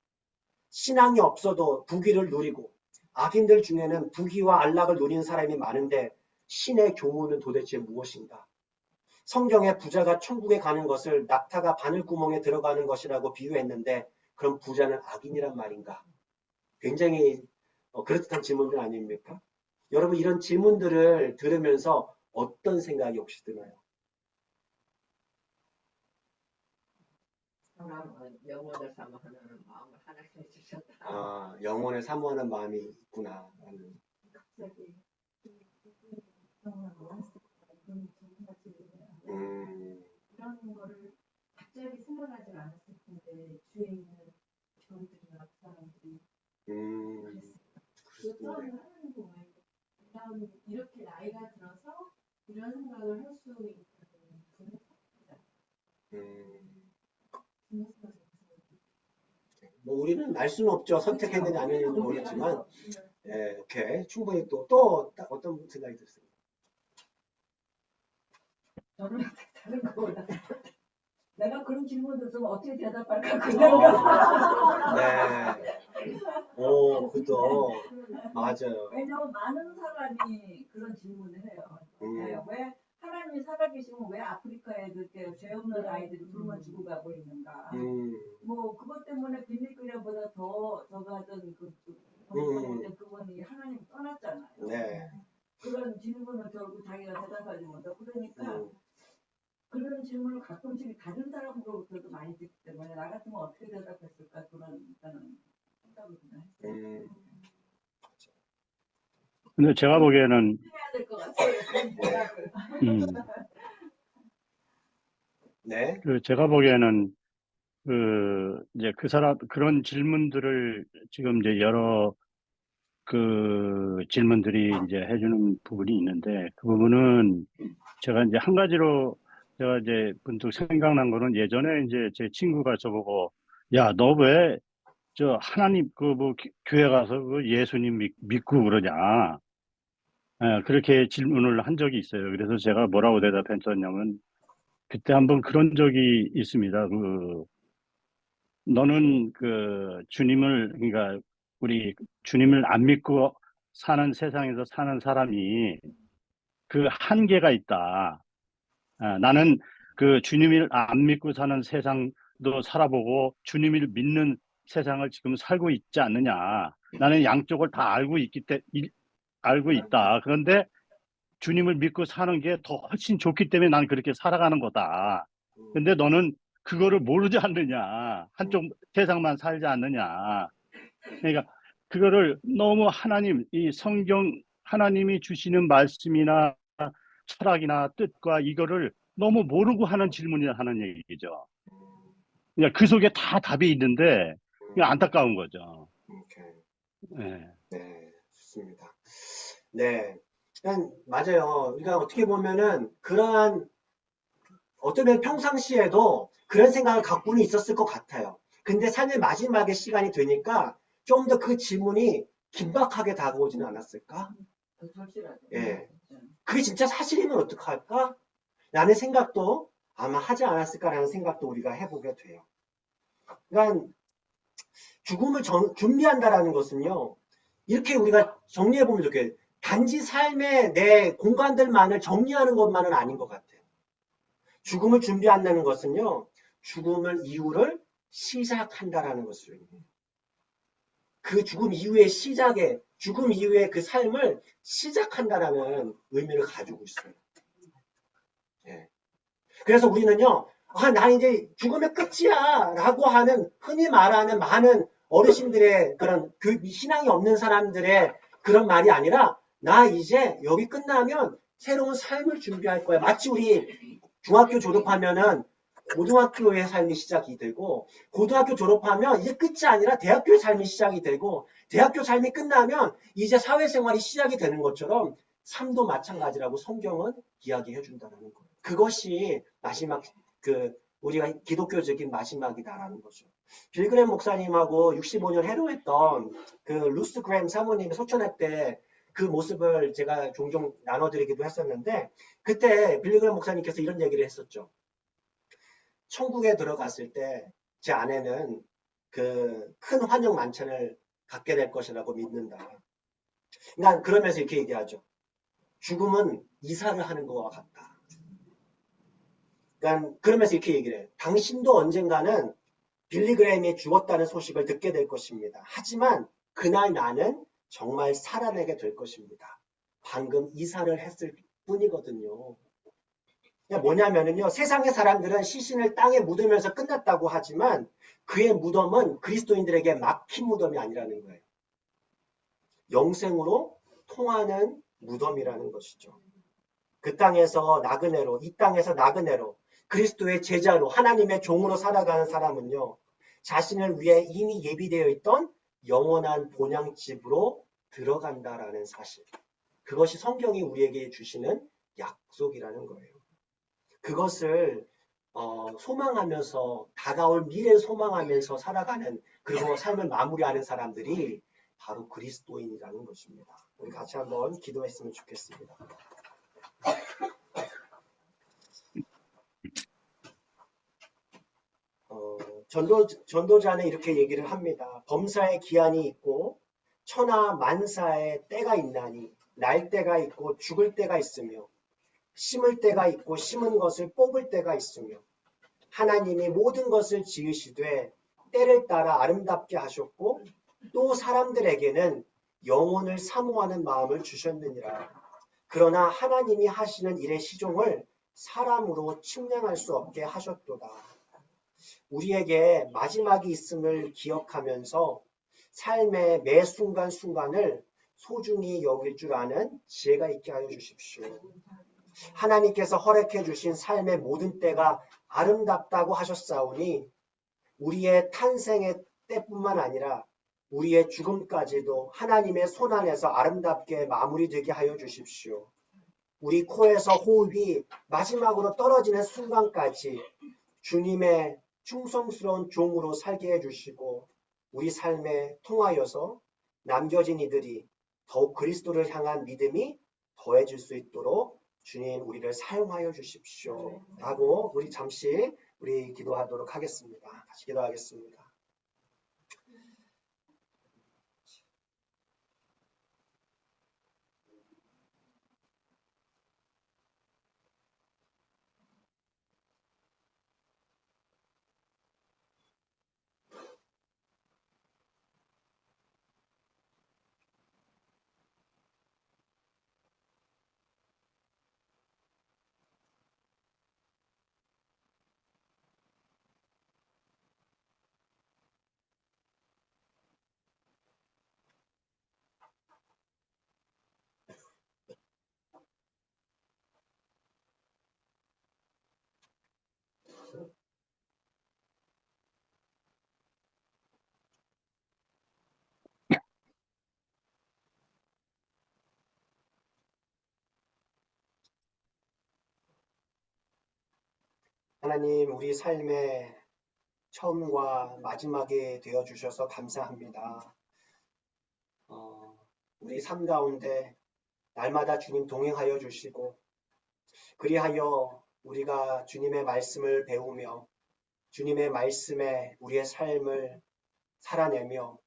신앙이 없어도 부귀를 누리고 악인들 중에는 부귀와 안락을 누리는 사람이 많은데 신의 교훈은 도대체 무엇인가? 성경에 부자가 천국에 가는 것을 낙타가 바늘구멍에 들어가는 것이라고 비유했는데 그럼 부자는 악인이란 말인가? 굉장히 그럴듯한 질문들 아닙니까? 여러분 이런 질문들을 들으면서 어떤 생각이 혹시 드나요? 하나님은 영혼을 사모하는 마음을 하나님께 주셨다. 아, 영혼을 사모하는 마음이 있구나. 갑자기 영혼을 왔을 때 이런 정말 이런 거를 갑자기 생각하지 않았을 텐데 주위에 있는 직원들이나 그 사람들이 그랬어요. 하는 거예요. 이렇게 나이가 들어서 이런 생각을 할 수 있는 분은 뭐 우리는 알 수는 없죠. 선택했는지 안 했는지 모르겠지만, 예, 오케이. 충분히 또 어떤 생각이 들었어요? 저는 다른 거보다 내가 그런 질문을 들으면 어떻게 대답할까 그 네. 오, 그도 맞아요. 왜냐면 많은 사람이 그런 질문을 해요. 왜 하나님이 살아계시면 왜 아프리카에 그렇게 죄 없는 아이들이 굶어 죽어가고 있는가? 뭐 그것 때문에 빌리그레보다 더 저가던 그분이 하나님 떠났잖아요. 네. 그런 질문을 결국 자기가 대답하지 못하고 그러니까 그런 질문을 가끔씩 다른 사람으로부터도 많이 듣기 때문에 나 같으면 어떻게 대답했을까 그런 일단은 생각을 그냥 했어요. 근데 제가 보기에는 해야 될 것 같아요. 네. 제가 보기에는 이제 그 사람 그런 질문들을 지금 이제 여러 그 질문들이 이제 해주는 부분이 있는데 그 부분은 제가 이제 한 가지로 제가 이제 문득 생각난 거는 예전에 이제 제 친구가 저보고 야, 너 왜 저 하나님 그 뭐 교회 가서 그 예수님 믿고 그러냐? 예, 그렇게 질문을 한 적이 있어요. 그래서 제가 뭐라고 대답했었냐면 그때 한번 그런 적이 있습니다. 너는 그 주님을 그러니까 우리 주님을 안 믿고 사는 세상에서 사는 사람이 그 한계가 있다. 나는 그 주님을 안 믿고 사는 세상도 살아보고 주님을 믿는 세상을 지금 살고 있지 않느냐. 나는 양쪽을 다 알고 있다. 그런데 주님을 믿고 사는 게 더 훨씬 좋기 때문에 난 그렇게 살아가는 거다. 근데 너는 그거를 모르지 않느냐. 한쪽 세상만 살지 않느냐. 그러니까 그거를 너무 이 성경 하나님이 주시는 말씀이나 철학이나 뜻과 이거를 너무 모르고 하는 질문을 하는 얘기죠. 그러니까 그 속에 다 답이 있는데 안타까운 거죠. 오케이. 네. 네, 좋습니다. 네. 맞아요. 우리가 어떻게 보면은 그러한 어쩌면 평상시에도 그런 생각을 갖고는 있었을 것 같아요. 근데 삶의 마지막에 시간이 되니까 좀 더 그 질문이 긴박하게 다가오지는 않았을까? 예. 그게 진짜 사실이면 어떡할까? 라는 생각도 아마 하지 않았을까라는 생각도 우리가 해보게 돼요. 그러니까 죽음을 준비한다라는 것은요. 이렇게 우리가 정리해보면 좋겠어요. 단지 삶의 내 공간들만을 정리하는 것만은 아닌 것 같아요. 죽음을 준비한다는 것은요. 죽음을 이후를 시작한다라는 것을 의미해요. 그 죽음 이후의 죽음 이후의 그 삶을 시작한다라는 의미를 가지고 있어요. 예. 그래서 우리는요, 난 이제 죽음의 끝이야 라고 하는 흔히 말하는 많은 어르신들의 그런 신앙이 없는 사람들의 그런 말이 아니라 나 이제 여기 끝나면 새로운 삶을 준비할 거야. 마치 우리 중학교 졸업하면은 고등학교의 삶이 시작이 되고, 고등학교 졸업하면 이제 끝이 아니라 대학교의 삶이 시작이 되고, 대학교 삶이 끝나면 이제 사회생활이 시작이 되는 것처럼 삶도 마찬가지라고 성경은 이야기해 준다는 거예요. 그것이 마지막 우리가 기독교적인 마지막이다라는 거죠. 빌그램 목사님하고 65년 해로했던 그 루스 그램 사모님의 소천회 때 그 모습을 제가 종종 나눠드리기도 했었는데, 그때 빌그램 목사님께서 이런 얘기를 했었죠. 천국에 들어갔을 때 제 아내는 그 큰 환영 만찬을 갖게 될 것이라고 믿는다. 난 그러면서 이렇게 얘기하죠. 죽음은 이사를 하는 것과 같다. 그러면서 이렇게 얘기를 해요. 당신도 언젠가는 빌리그램이 죽었다는 소식을 듣게 될 것입니다. 하지만 그날 나는 정말 살아내게 될 것입니다. 방금 이사를 했을 뿐이거든요. 뭐냐면요. 세상의 사람들은 시신을 땅에 묻으면서 끝났다고 하지만 그의 무덤은 그리스도인들에게 막힌 무덤이 아니라는 거예요. 영생으로 통하는 무덤이라는 것이죠. 그 땅에서 나그네로, 이 땅에서 나그네로 그리스도의 제자로 하나님의 종으로 살아가는 사람은요. 자신을 위해 이미 예비되어 있던 영원한 본향집으로 들어간다라는 사실. 그것이 성경이 우리에게 주시는 약속이라는 거예요. 그것을 소망하면서 다가올 미래를 소망하면서 살아가는 그리고 삶을 마무리하는 사람들이 바로 그리스도인이라는 것입니다. 우리 같이 한번 기도했으면 좋겠습니다. 전도자는 이렇게 얘기를 합니다. 범사에 기한이 있고 천하 만사에 때가 있나니 날 때가 있고 죽을 때가 있으며 심을 때가 있고 심은 것을 뽑을 때가 있으며 하나님이 모든 것을 지으시되 때를 따라 아름답게 하셨고 또 사람들에게는 영혼을 사모하는 마음을 주셨느니라. 그러나 하나님이 하시는 일의 시종을 사람으로 측량할 수 없게 하셨도다. 우리에게 마지막이 있음을 기억하면서 삶의 매 순간순간을 소중히 여길 줄 아는 지혜가 있게 하여 주십시오. 하나님께서 허락해 주신 삶의 모든 때가 아름답다고 하셨사오니 우리의 탄생의 때뿐만 아니라 우리의 죽음까지도 하나님의 손 안에서 아름답게 마무리되게 하여 주십시오. 우리 코에서 호흡이 마지막으로 떨어지는 순간까지 주님의 충성스러운 종으로 살게 해주시고 우리 삶에 통하여서 남겨진 이들이 더욱 그리스도를 향한 믿음이 더해질 수 있도록 주님 우리를 사용하여 주십시오. 라고 우리 잠시 기도하도록 하겠습니다. 같이 기도하겠습니다. 하나님, 우리 삶의 처음과 마지막이 되어주셔서 감사합니다. 우리 삶 가운데 날마다 주님 동행하여 주시고 그리하여 우리가 주님의 말씀을 배우며 주님의 말씀에 우리의 삶을 살아내며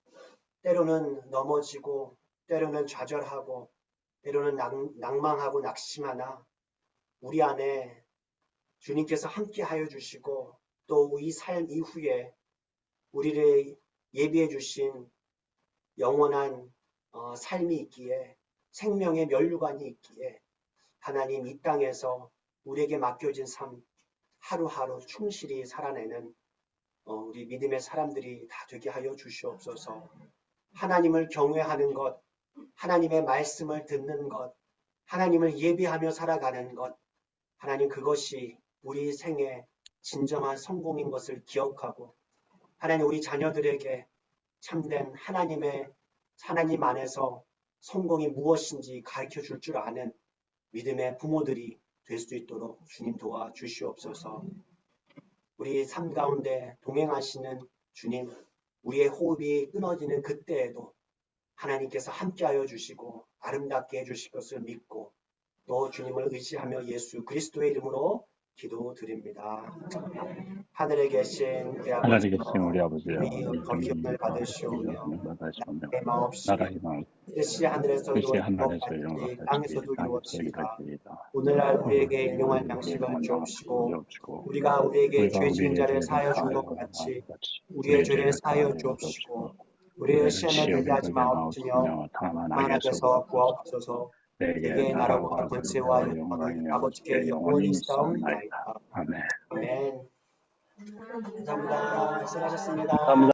때로는 넘어지고 때로는 좌절하고 때로는 낭망하고 낙심하나 우리 안에 주님께서 함께 하여 주시고 또 이 삶 이후에 우리를 예비해 주신 영원한 삶이 있기에 생명의 면류관이 있기에 하나님 이 땅에서 우리에게 맡겨진 삶 하루하루 충실히 살아내는 우리 믿음의 사람들이 다 되게 하여 주시옵소서. 하나님을 경외하는 것, 하나님의 말씀을 듣는 것, 하나님을 예비하며 살아가는 것, 하나님 그것이 우리 생애 진정한 성공인 것을 기억하고 하나님 우리 자녀들에게 참된 하나님 안에서 성공이 무엇인지 가르쳐 줄 줄 아는 믿음의 부모들이 될 수 있도록 주님 도와주시옵소서. 우리 삶 가운데 동행하시는 주님, 우리의 호흡이 끊어지는 그때에도 하나님께서 함께하여 주시고 아름답게 해주실 것을 믿고 또 주님을 의지하며 예수 그리스도의 이름으로 기도드립니다. 하늘에 계신 우리 하늘에 계신 우리 아버지여, 기쁨을 받으시오며 마옵시고 나라의 마음, 뜻이 하늘에서 뜻이 이루어진 것 하늘에서 이룬 것 같이 같이 땅에서도 땅에서 이루어지이다. 이루어지이다. 오늘날 우리에게 일용할 양식을 주옵시고 우리가 우리에게 죄 지은 자를 사하여 준 것 같이 우리의 죄를 사하여 주옵시고 우리를 시험에 들게 하지 마옵시며 다만 악에서 구하옵소서. 내게 나라와 권세와 영광이 아버지께 영원히 있사옵나이다. 아멘. 아멘. 감사합니다. 수고하셨습니다. 감사합니다.